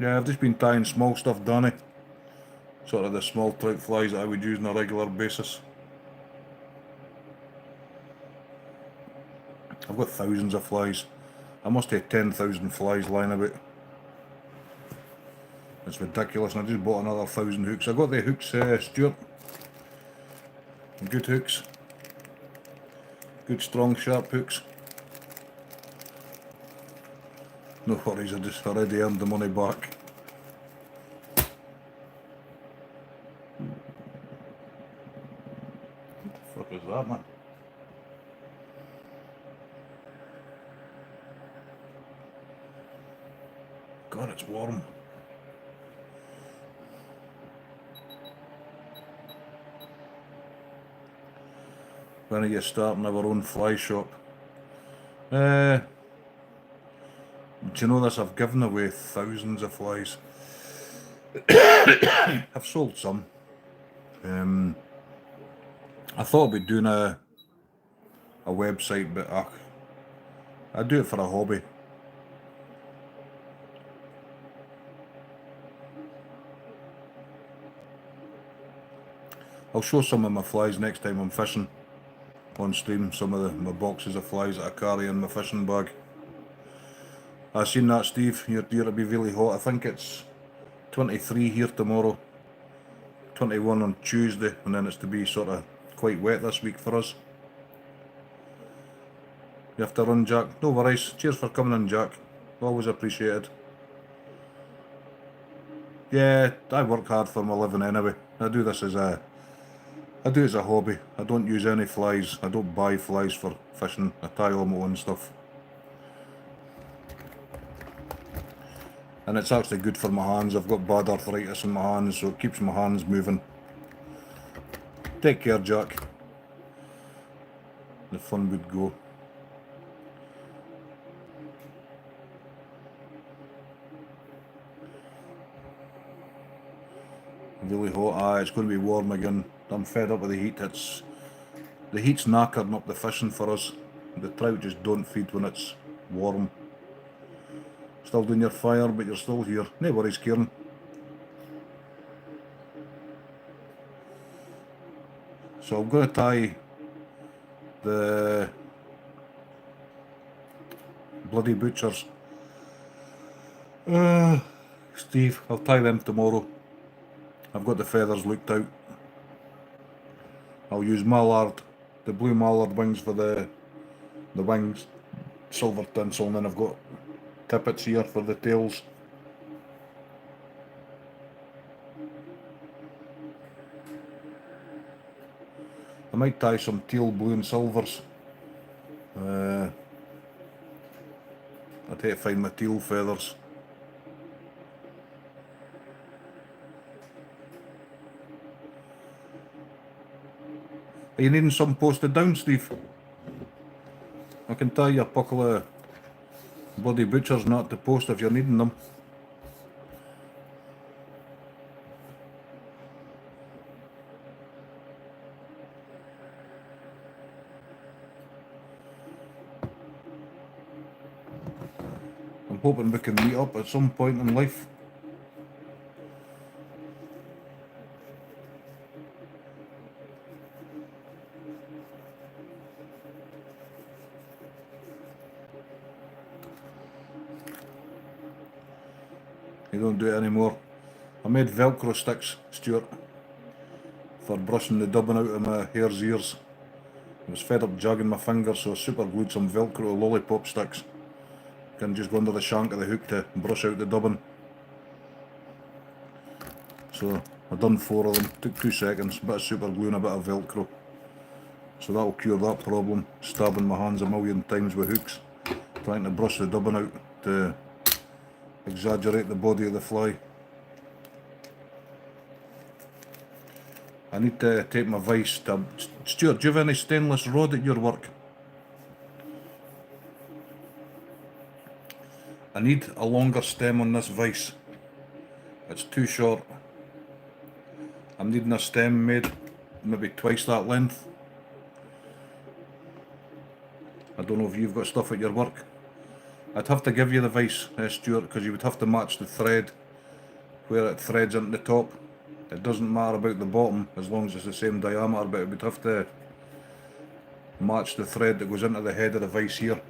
Yeah, I've just been tying small stuff, Danny. Sort of the small trout flies that I would use on a regular basis. I've got thousands of flies. I must have 10,000 flies lying about. It's ridiculous, and I just bought another 1,000 hooks. I got the hooks, Stuart. Good hooks. Good strong sharp hooks. No worries, I just already earned the money back. What the fuck is that, man? God, it's warm. When are you starting our own fly shop? Do you know this? I've given away thousands of flies. I've sold some. I thought about doing a website, but I do it for a hobby. I'll show some of my flies next time I'm fishing on stream. Some of my boxes of flies that I carry in my fishing bag. I seen that, Steve. You're due to be really hot. I think it's 23 here tomorrow, 21 on Tuesday, and then it's to be sort of quite wet this week for us. You have to run, Jack. No worries. Cheers for coming in, Jack. Always appreciated. Yeah, I work hard for my living anyway. I do this as a hobby. I don't use any flies. I don't buy flies for fishing. I tie all my own stuff. And it's actually good for my hands. I've got bad arthritis in my hands, so it keeps my hands moving. Take care, Jack. The fun would go. Really hot. It's going to be warm again. I'm fed up with the heat. The heat's knackering up the fishing for us. The trout just don't feed when it's warm. Still doing your fire, but you're still here. No worries, Kieran. So I'm going to tie the bloody butchers. Steve, I'll tie them tomorrow. I've got the feathers looked out. I'll use mallard, the blue mallard wings for the wings, silver tinsel, and then I've got tippets here for the tails. I might tie some teal, blue and silvers. I'd hate to find my teal feathers. Are you needing some posted down, Steve? I can tell you a buckle of bloody butchers not to post if you're needing them. I'm hoping we can meet up at some point in life. You don't do it anymore. I made Velcro sticks, Stuart, for brushing the dubbing out of my hare's ears. I was fed up jogging my fingers, so I super glued some Velcro lollipop sticks. Can just go under the shank of the hook to brush out the dubbing. So I done 4 of them, took 2 seconds, bit of super glue and a bit of Velcro. So that'll cure that problem, stabbing my hands a million times with hooks, trying to brush the dubbing out to exaggerate the body of the fly. I need to take my vise to... Stuart, do you have any stainless rod at your work? I need a longer stem on this vise. It's too short. I'm needing a stem made maybe twice that length. I don't know if you've got stuff at your work. I'd have to give you the vise, Stuart, because you would have to match the thread where it threads into the top. It doesn't matter about the bottom as long as it's the same diameter, but it would have to match the thread that goes into the head of the vise here.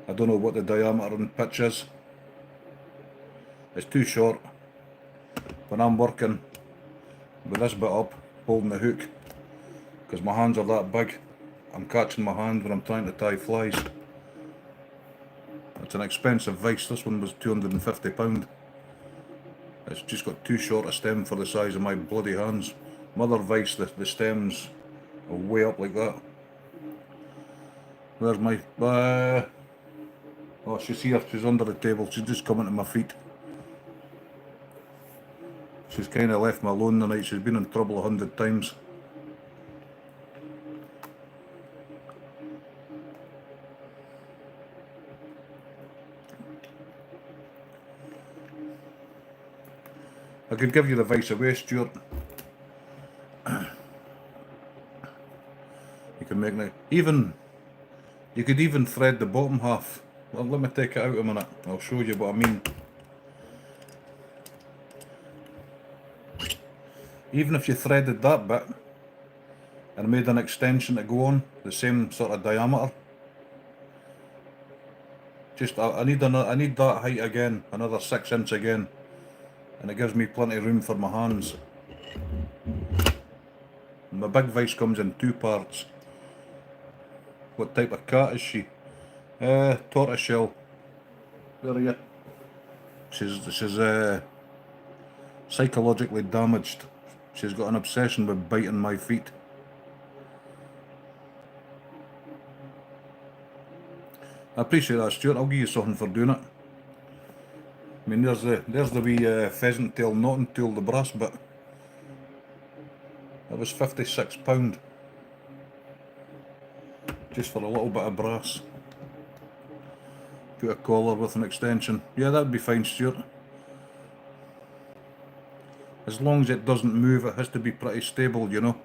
I don't know what the diameter and pitch is. It's too short. When I'm working with this bit up, holding the hook, because my hands are that big, I'm catching my hand when I'm trying to tie flies. It's an expensive vise. This one was £250. It's just got too short a stem for the size of my bloody hands. My other vise, the stems are way up like that. There's my... oh, she's here. She's under the table. She's just coming to my feet. She's kind of left me alone tonight. She's been in trouble 100 times. I could give you the vise away, Stuart. You can make it. Even you could even thread the bottom half. Well, let me take it out a minute. I'll show you what I mean. Even if you threaded that bit and made an extension to go on the same sort of diameter, just I need that height again, another 6 inch again, and it gives me plenty of room for my hands. My big vise comes in 2 parts. What type of cat is she? Tortoiseshell. Where are you? She's psychologically damaged. She's got an obsession with biting my feet. I appreciate that, Stuart. I'll give you something for doing it. I mean, there's the wee pheasant tail knotting tool, the brass bit. That was £56. Just for a little bit of brass. Put a collar with an extension. Yeah, that'd be fine, Stuart. As long as it doesn't move, it has to be pretty stable, you know.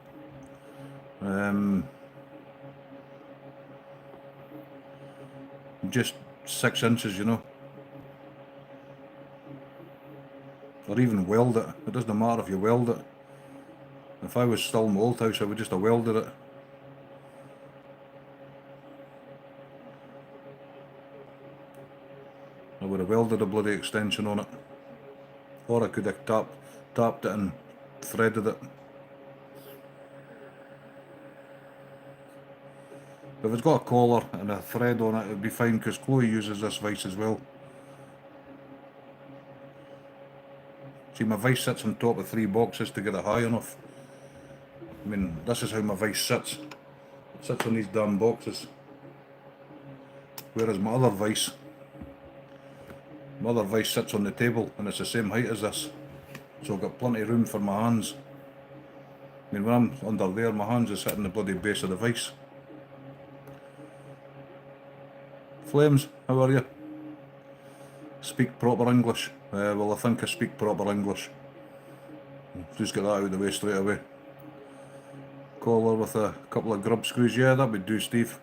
Just 6 inches, you know. Or even weld it. It doesn't matter if you weld it. If I was still in my old house, I would just have welded it. I would have welded a bloody extension on it. Or I could have tapped it and threaded it. If it's got a collar and a thread on it, it'd be fine, because Chloe uses this vise as well. See, my vise sits on top of 3 boxes to get it high enough. I mean, this is how my vise sits. It sits on these damn boxes. Whereas my other vise sits on the table and it's the same height as this. So I've got plenty of room for my hands. I mean, when I'm under there, my hands are sitting the bloody base of the vice. Flames, how are you? Speak proper English. Well, I think I speak proper English. Just get that out of the way straight away. Collar with a couple of grub screws. Yeah, that would do, Steve.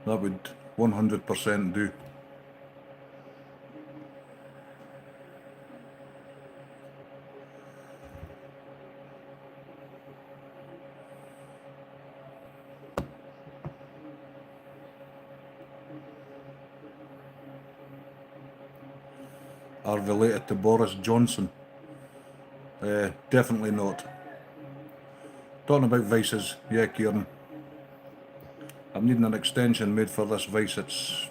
That would 100% do. Are related to Boris Johnson? Definitely not. Talking about vices, yeah, Kieran. I'm needing an extension made for this vice.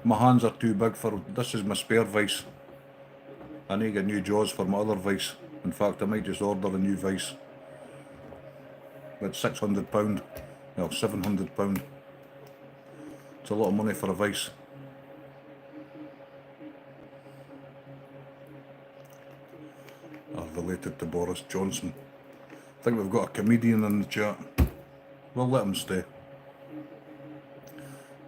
My hands are too big for, this is my spare vice. I need to get new jaws for my other vice. In fact, I might just order a new vice. But £600, no, £700. It's a lot of money for a vice. Are related to Boris Johnson. I think we've got a comedian in the chat. We'll let him stay.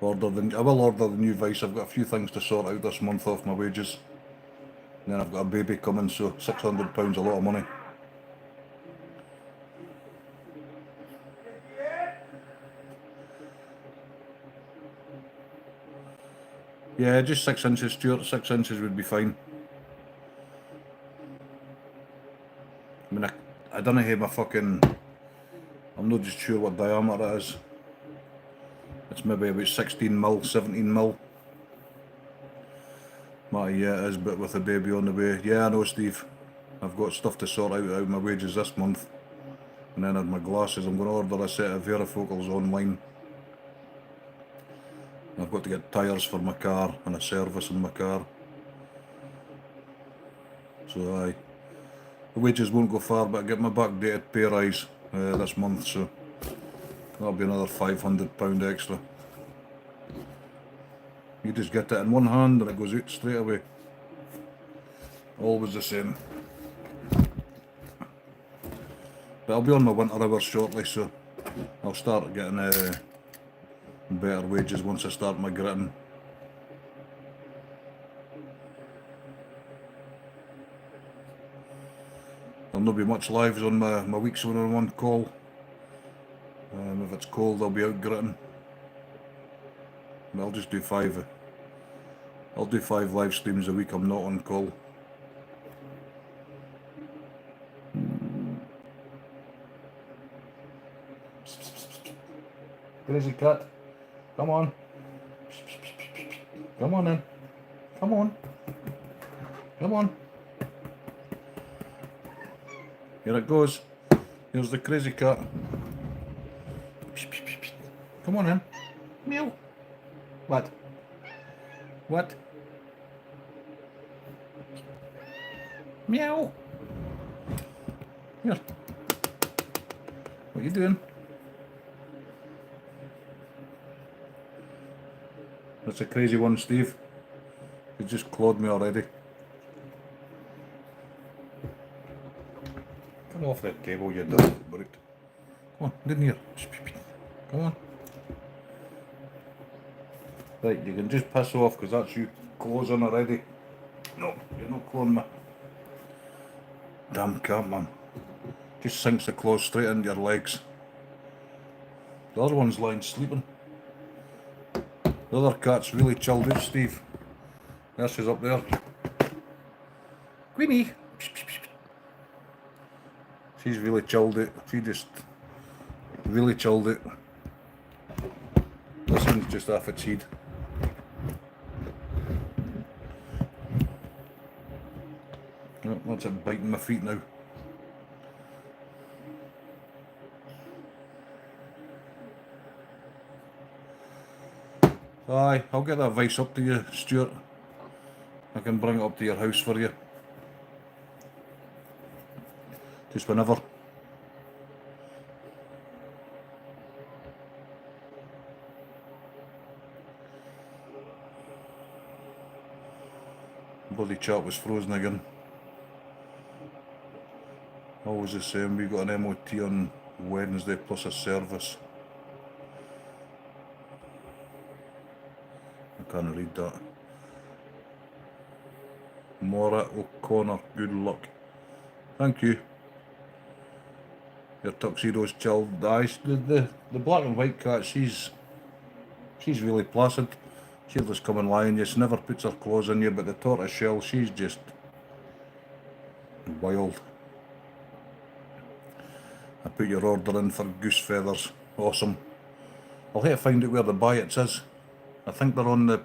I will order the new vice. I've got a few things to sort out this month off my wages. And then I've got a baby coming, so £600 a lot of money. Yeah, just 6 inches, Stuart. 6 inches would be fine. I mean, I don't know how my fucking... I'm not just sure what diameter it is. It's maybe about 16mm, 17mm. Yeah, it is, but with a baby on the way. Yeah, I know, Steve. I've got stuff to sort out of my wages this month. And then on my glasses, I'm going to order a set of varifocals online. I've got to get tyres for my car and a service in my car. So aye. The wages won't go far, but I get my backdated pay rise this month, so that'll be another £500 extra. You just get it in one hand and it goes out straight away. Always the same. But I'll be on my winter hours shortly, so I'll start getting better wages once I start my gritting. There'll not be much lives on my weeks when I'm on call. If it's cold, I'll be out gritting. But I'll just do 5. I'll do 5 live streams a week. I'm not on call. Crazy cat, come on. Come on then. Come on. Come on. Here it goes. Here's the crazy cat. Come on in. Meow. What? What? Meow. Here. What are you doing? That's a crazy one, Steve. You just clawed me already. Come off that table, you dirty brute. Come on, get in here. Come on. Right, you can just piss off because that's you closing already. No, you're not closing me. Damn cat, man. Just sinks the claws straight into your legs. The other one's lying sleeping. The other cat's really chilled out, Steve. There she's up there. Queenie! She's really chilled out. She just really chilled out. This one's just off its head. Oh, that's it biting my feet now. Aye, I'll get that vice up to you, Stuart. I can bring it up to your house for you. Just whenever. Bloody chat was frozen again. Always the same, we got an MOT on Wednesday plus a service. I can't read that. Maura O'Connor, good luck. Thank you. Your tuxedo's chilled. The black and white cat, she's really placid. She'll just come and lie in you. She never puts her claws in you, but the tortoise shell, she's just wild. I put your order in for goose feathers. Awesome. I'll have to find out where the bites is. I think they're on the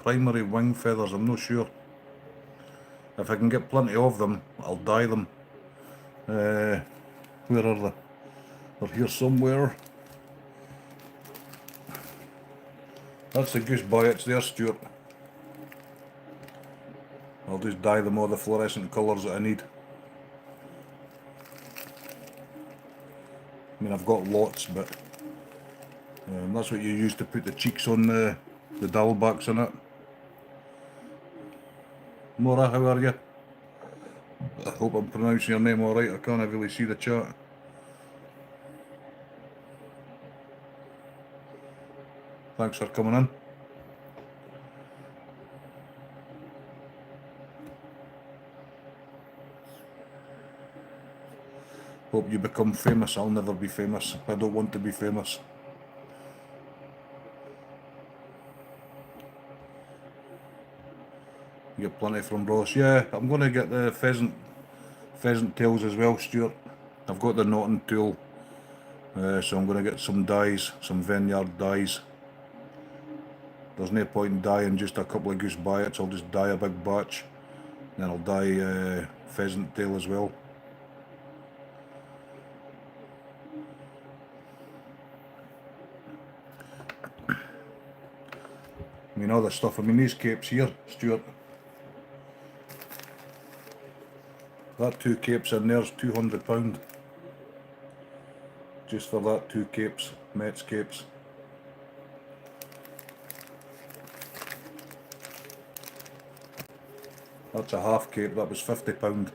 primary wing feathers, I'm not sure. If I can get plenty of them, I'll dye them. Where are they? They're here somewhere. That's the goose bites there, Stuart. I'll just dye them all the fluorescent colours that I need. I mean, I've got lots, but that's what you use to put the cheeks on the dowelbacks in it. Maura, how are you? I hope I'm pronouncing your name alright, I can't really see the chat. Thanks for coming in. Hope you become famous. I'll never be famous. I don't want to be famous. You get plenty from Ross. Yeah, I'm going to get the pheasant tails as well, Stuart. I've got the knotting tool, so I'm going to get some dyes, some vineyard dyes. There's no point in dyeing just a couple of goose bites. I'll just dye a big batch, then I'll dye pheasant tail as well. I mean, all the stuff. I mean, these capes here, Stuart. That 2 capes in there's £200. Just for that 2 capes, Met's capes. That's a half cape, that was £50.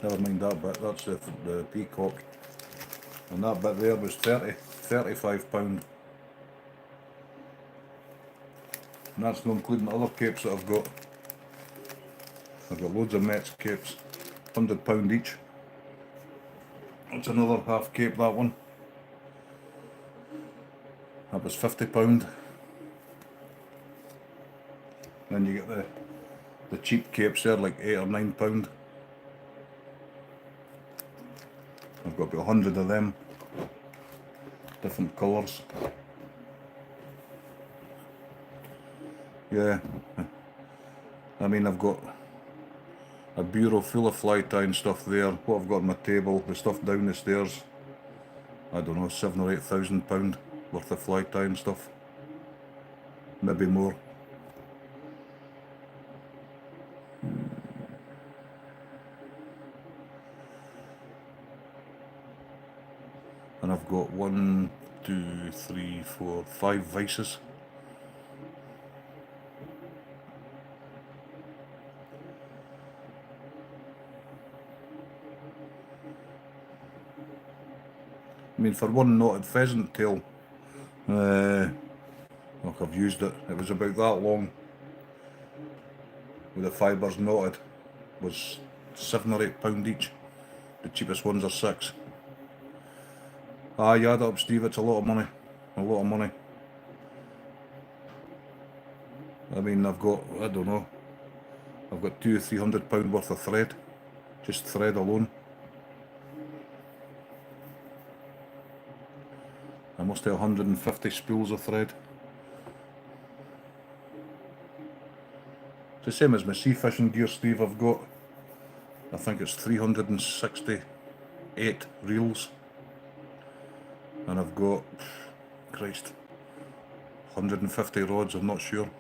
Never mind that bit, that's the peacock. And that bit there was £35. And that's not including the other capes that I've got. I've got loads of Met's capes, £100 each. That's another half cape, that one. That was £50. Then you get the cheap capes there, like £8 or £9. I've got about 100 of them, different colours. Yeah, I mean, I've got a bureau full of fly tying stuff there. What I've got on my table, the stuff down the stairs, I don't know, £7,000 or £8,000 worth of fly tying stuff, maybe more. And I've got 1, 2, 3, 4, 5 vices. I mean, for one knotted pheasant tail, look, I've used it. It was about that long, with the fibres knotted. It was £7 or £8 each. The cheapest ones are £6. You add it up, Steve, it's a lot of money. A lot of money. I mean, I've got, I don't know, I've got £200 or £300 worth of thread. Just thread alone. I must have 150 spools of thread. It's the same as my sea fishing gear, Steve. I've got, I think it's 368 reels. And I've got, Christ, 150 rods, I'm not sure.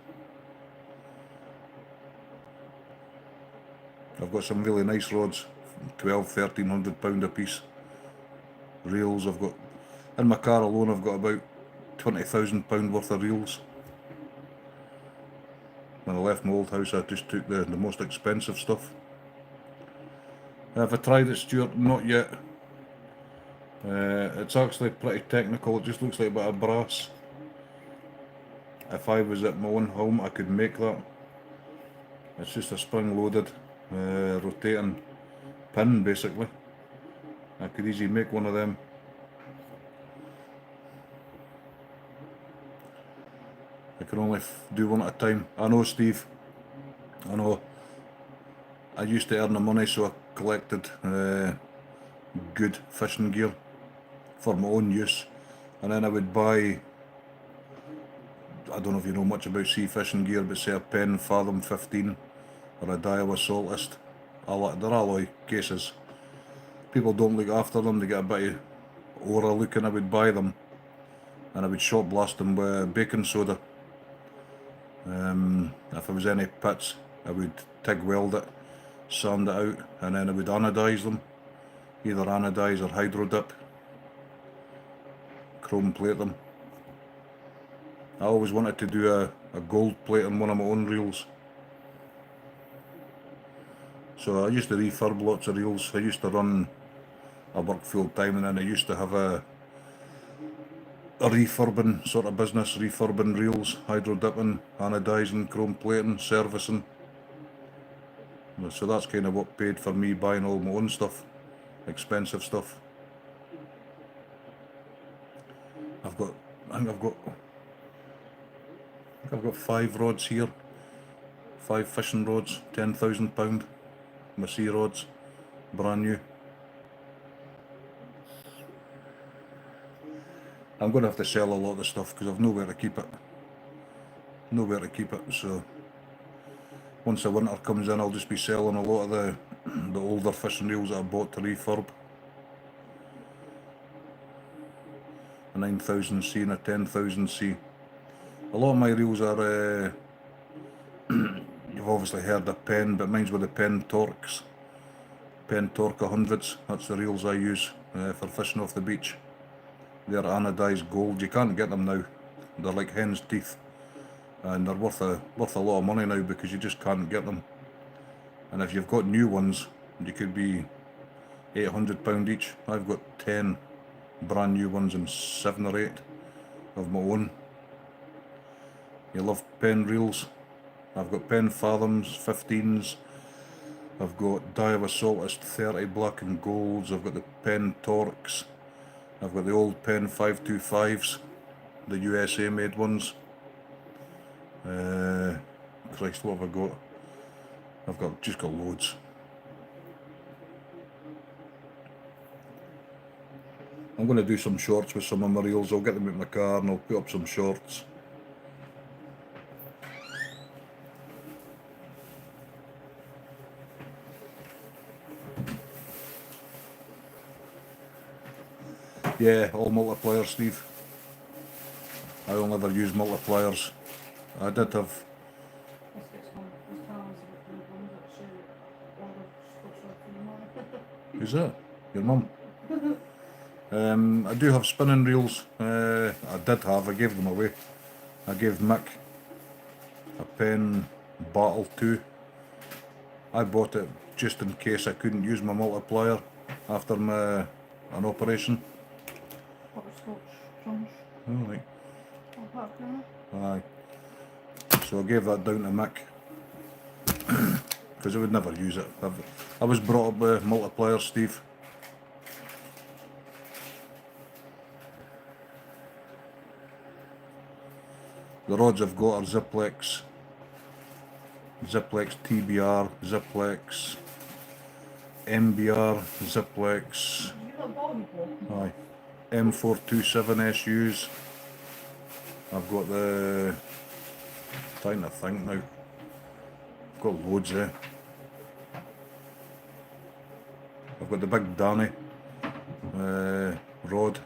I've got some really nice rods, £1,200–1,300 a piece. Reels, I've got, in my car alone I've got about £20,000 worth of reels. When I left my old house I just took the most expensive stuff. Have I tried it, Stuart? Not yet. It's actually pretty technical. It just looks like a bit of brass. If I was at my own home, I could make that. It's just a spring-loaded, rotating pin, basically. I could easily make one of them. I can only do one at a time. I know, Steve. I know. I used to earn the money, so I collected good fishing gear for my own use, and then I would buy, I don't know if you know much about sea fishing gear, but say a Penn Fathom 15 or a Daiwa Saltist. They're alloy cases. People don't look after them, they get a bit of aura looking. I would buy them and I would shot blast them with baking soda. If there was any pits, I would TIG weld it, sand it out, and then I would anodise them, either anodise or hydro dip, chrome plate them. I always wanted to do a gold plate on one of my own reels. So I used to refurb lots of reels. I used to work full time, and then I used to have a refurbing sort of business, refurbing reels, hydro dipping, anodising, chrome plating, servicing. So that's kind of what paid for me buying all my own stuff, expensive stuff. I think I've got 5 rods here, 5 fishing rods, £10,000, my sea rods, brand new. I'm going to have to sell a lot of stuff because I've nowhere to keep it. So once the winter comes in, I'll just be selling a lot of the older fishing reels that I bought to refurb. A 9000C and a 10,000C. A lot of my reels are, you've obviously heard of Penn, but mine's with the Penn Torques. Penn Torque 100s, that's the reels I use for fishing off the beach. They're anodised gold. You can't get them now. They're like hen's teeth, and they're worth a lot of money now because you just can't get them. And if you've got new ones, you could be £800 each. I've got 10 brand new ones and 7 or 8 of my own. You love Penn reels. I've got Penn Fathoms 15s. I've got Daiwa Saltist 30 black and golds. I've got the Penn Torques. I've got the old Penn 525s, the USA made ones. Christ, what have I got? I've just got loads. I'm going to do some shorts with some of my reels. I'll get them in my car and I'll put up some shorts. Yeah, all multipliers, Steve. I only ever use multipliers. I did have... Who's that? Your mum? I do have spinning reels. I gave them away. I gave Mick a Penn Battle 2. I bought it just in case I couldn't use my multiplier after an operation. Alright. Aye. So I gave that down to Mick because I would never use it. I was brought up with multipliers, Steve. The rods I've got are Ziplex TBR, Ziplex MBR, Ziplex, aye, M427 SUs. I've got the, trying to think now, I've got loads there. I've got the big Danny rod.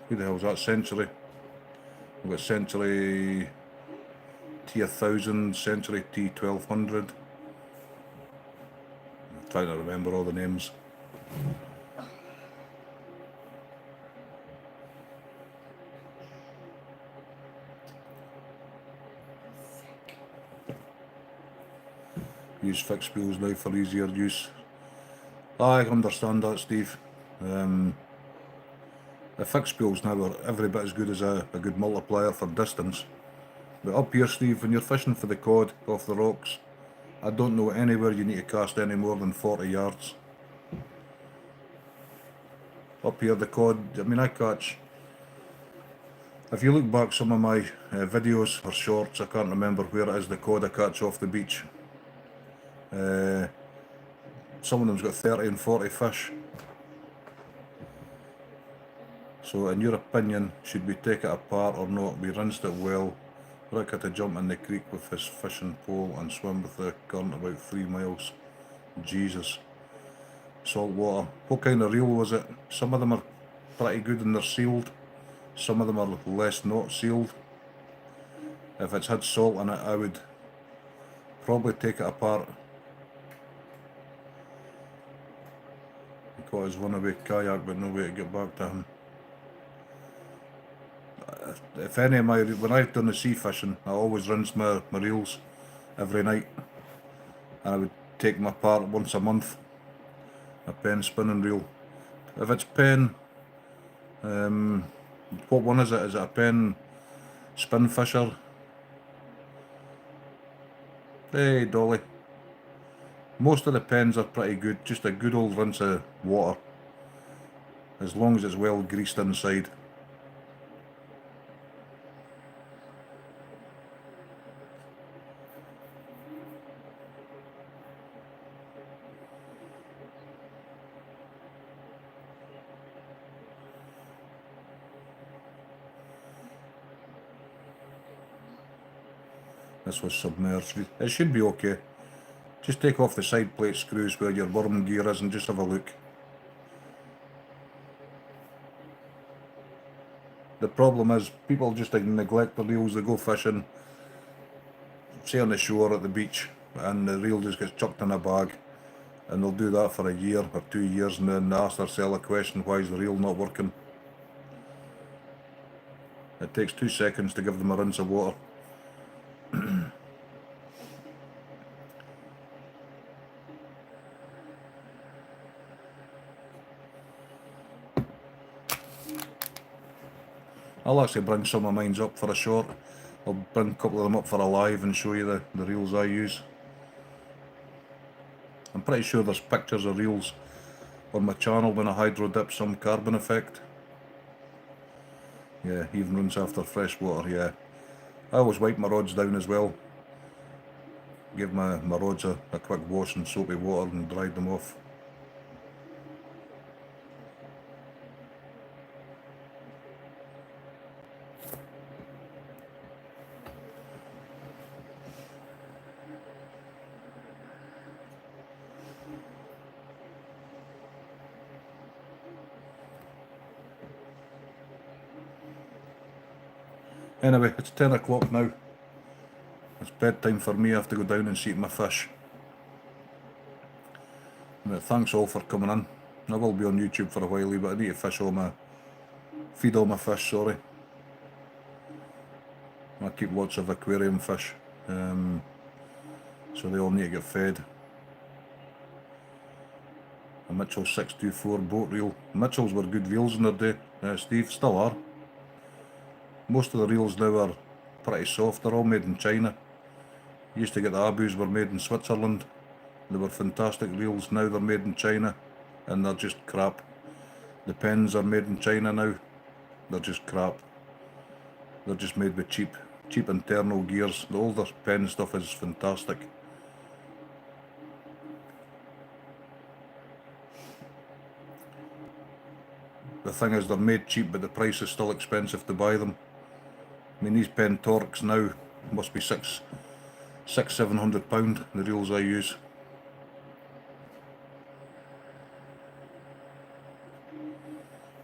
Who the hell's that? Century. I've got Century T1000, Century T1200. I'm trying to remember all the names. Use fixed spools now for easier use. I understand that, Steve. The fixed spool's now are every bit as good as a good multiplier for distance. But up here, Steve, when you're fishing for the cod off the rocks, I don't know anywhere you need to cast any more than 40 yards. Up here, the cod, I mean, I catch... If you look back some of my videos or shorts, I can't remember where it is the cod I catch off the beach. Some of them's got 30 and 40 fish. So in your opinion, should we take it apart or not? We rinsed it well. Rick had to jump in the creek with his fishing pole and swim with the current about 3 miles. Jesus. Salt water. What kind of reel was it? Some of them are pretty good and they're sealed. Some of them are less not sealed. If it's had salt in it, I would probably take it apart. He caught his runaway kayak but no way to get back to him. If any of my, when I've done the sea fishing, I always rinse my reels every night. And I would take them apart once a month. A pen spinning reel. If it's pen, what one is it? Is it a pen spin fisher? Hey Dolly. Most of the pens are pretty good, just a good old rinse of water. As long as it's well greased inside. This was submerged. It should be okay. Just take off the side plate screws where your worm gear is and just have a look. The problem is people just neglect the reels. They go fishing, say on the shore at the beach, and the reel just gets chucked in a bag, and they'll do that for a year or 2 years and then they ask themselves a question, why is the reel not working? It takes 2 seconds to give them a rinse of water. I'll actually bring some of mine up for a short. I'll bring a couple of them up for a live and show you the reels I use. I'm pretty sure there's pictures of reels on my channel when I hydro dip some carbon effect. Yeah, even rinse after fresh water, yeah. I always wipe my rods down as well. Give my rods a quick wash in soapy water and dried them off. Anyway, it's 10 o'clock now. It's bedtime for me. I have to go down and see my fish. But thanks all for coming in. I will be on YouTube for a while, but I need to feed all my fish, sorry. I keep lots of aquarium fish, so they all need to get fed. A Mitchell 624 boat reel. Mitchells were good reels in their day, Steve, still are. Most of the reels now are pretty soft, they're all made in China. Used to get the Abus were made in Switzerland. They were fantastic reels, now they're made in China and they're just crap. The pens are made in China now, they're just crap. They're just made with cheap internal gears. The older pen stuff is fantastic. The thing is, they're made cheap but the price is still expensive to buy them. I mean, these pen Torques now must be £600-700, the reels I use.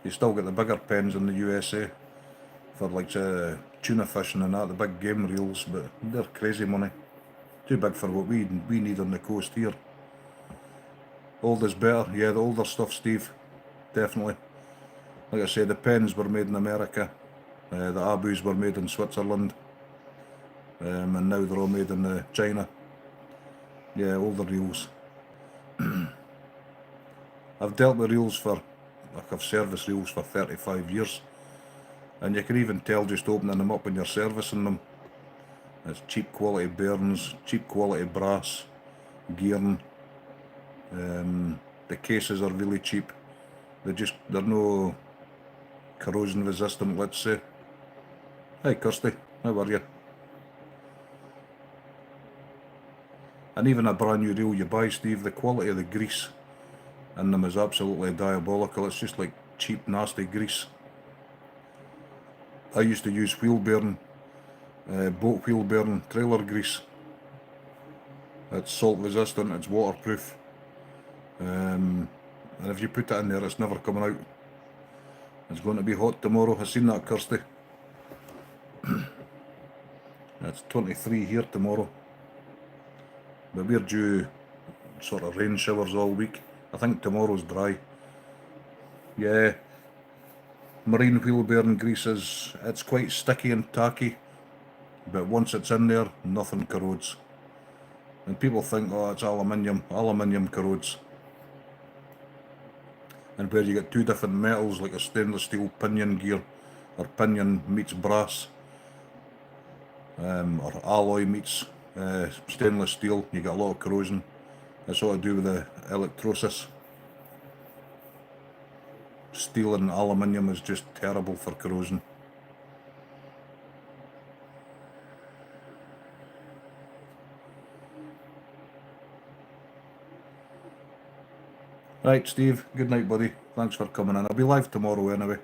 You still get the bigger pens in the USA for like tuna fishing and that, the big game reels, but they're crazy money. Too big for what we need on the coast here. Old is better, yeah, the older stuff, Steve, definitely. Like I say, the pens were made in America, the Abus were made in Switzerland, and now they're all made in China. Yeah, older reels. I've dealt with reels for, like I've serviced reels for 35 years, and you can even tell just opening them up when you're servicing them. It's cheap quality bearings, cheap quality brass, gearing. The cases are really cheap. They're no corrosion resistant, let's say. Hi Kirsty, how are you? And even a brand new reel you buy, Steve, the quality of the grease in them is absolutely diabolical. It's just like cheap, nasty grease. I used to use wheel bearing, boat wheel bearing trailer grease. It's salt resistant, it's waterproof. And if you put it in there, it's never coming out. It's going to be hot tomorrow. I've seen that, Kirsty. It's 23 here tomorrow. But we're due sort of rain showers all week. I think tomorrow's dry. Yeah. Marine wheel bearing grease it's quite sticky and tacky. But once it's in there, nothing corrodes. And people think, oh, it's aluminium. Aluminium corrodes. And where you get two different metals, like a stainless steel pinion gear, or pinion meets brass, or alloy meets stainless steel, you get a lot of corrosion. It's all to do with the electrolysis. Steel and aluminium is just terrible for corrosion. Right, Steve, good night, buddy. Thanks for coming in. I'll be live tomorrow anyway.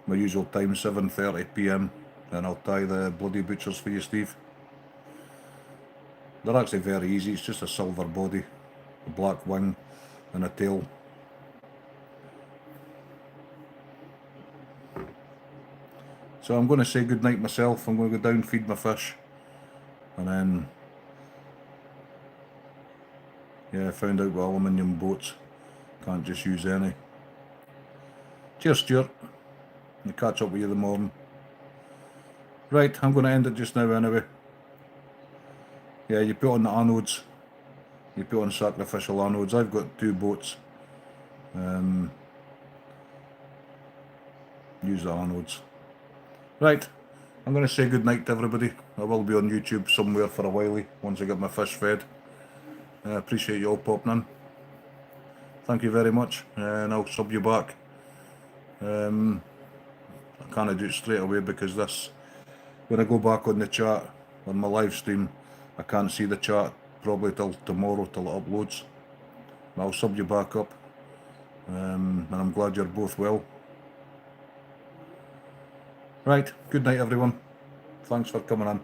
My usual time, 7:30 PM. And I'll tie the bloody butchers for you, Steve. They're actually very easy. It's just a silver body, a black wing, and a tail. So I'm going to say good night myself. I'm going to go down, feed my fish. And then, yeah, I found out with aluminium boats, can't just use any. Cheers, Stuart. I'll catch up with you in the morning. Right, I'm going to end it just now anyway. Yeah, you put on the anodes. You put on sacrificial anodes. I've got 2 boats. Use the anodes. Right, I'm going to say good night to everybody. I will be on YouTube somewhere for a while once I get my fish fed. I appreciate you all popping in. Thank you very much, and I'll sub you back. I can't do it straight away because when I go back on the chat, on my live stream, I can't see the chat probably till tomorrow till it uploads. I'll sub you back up, and I'm glad you're both well. Right, good night everyone. Thanks for coming in.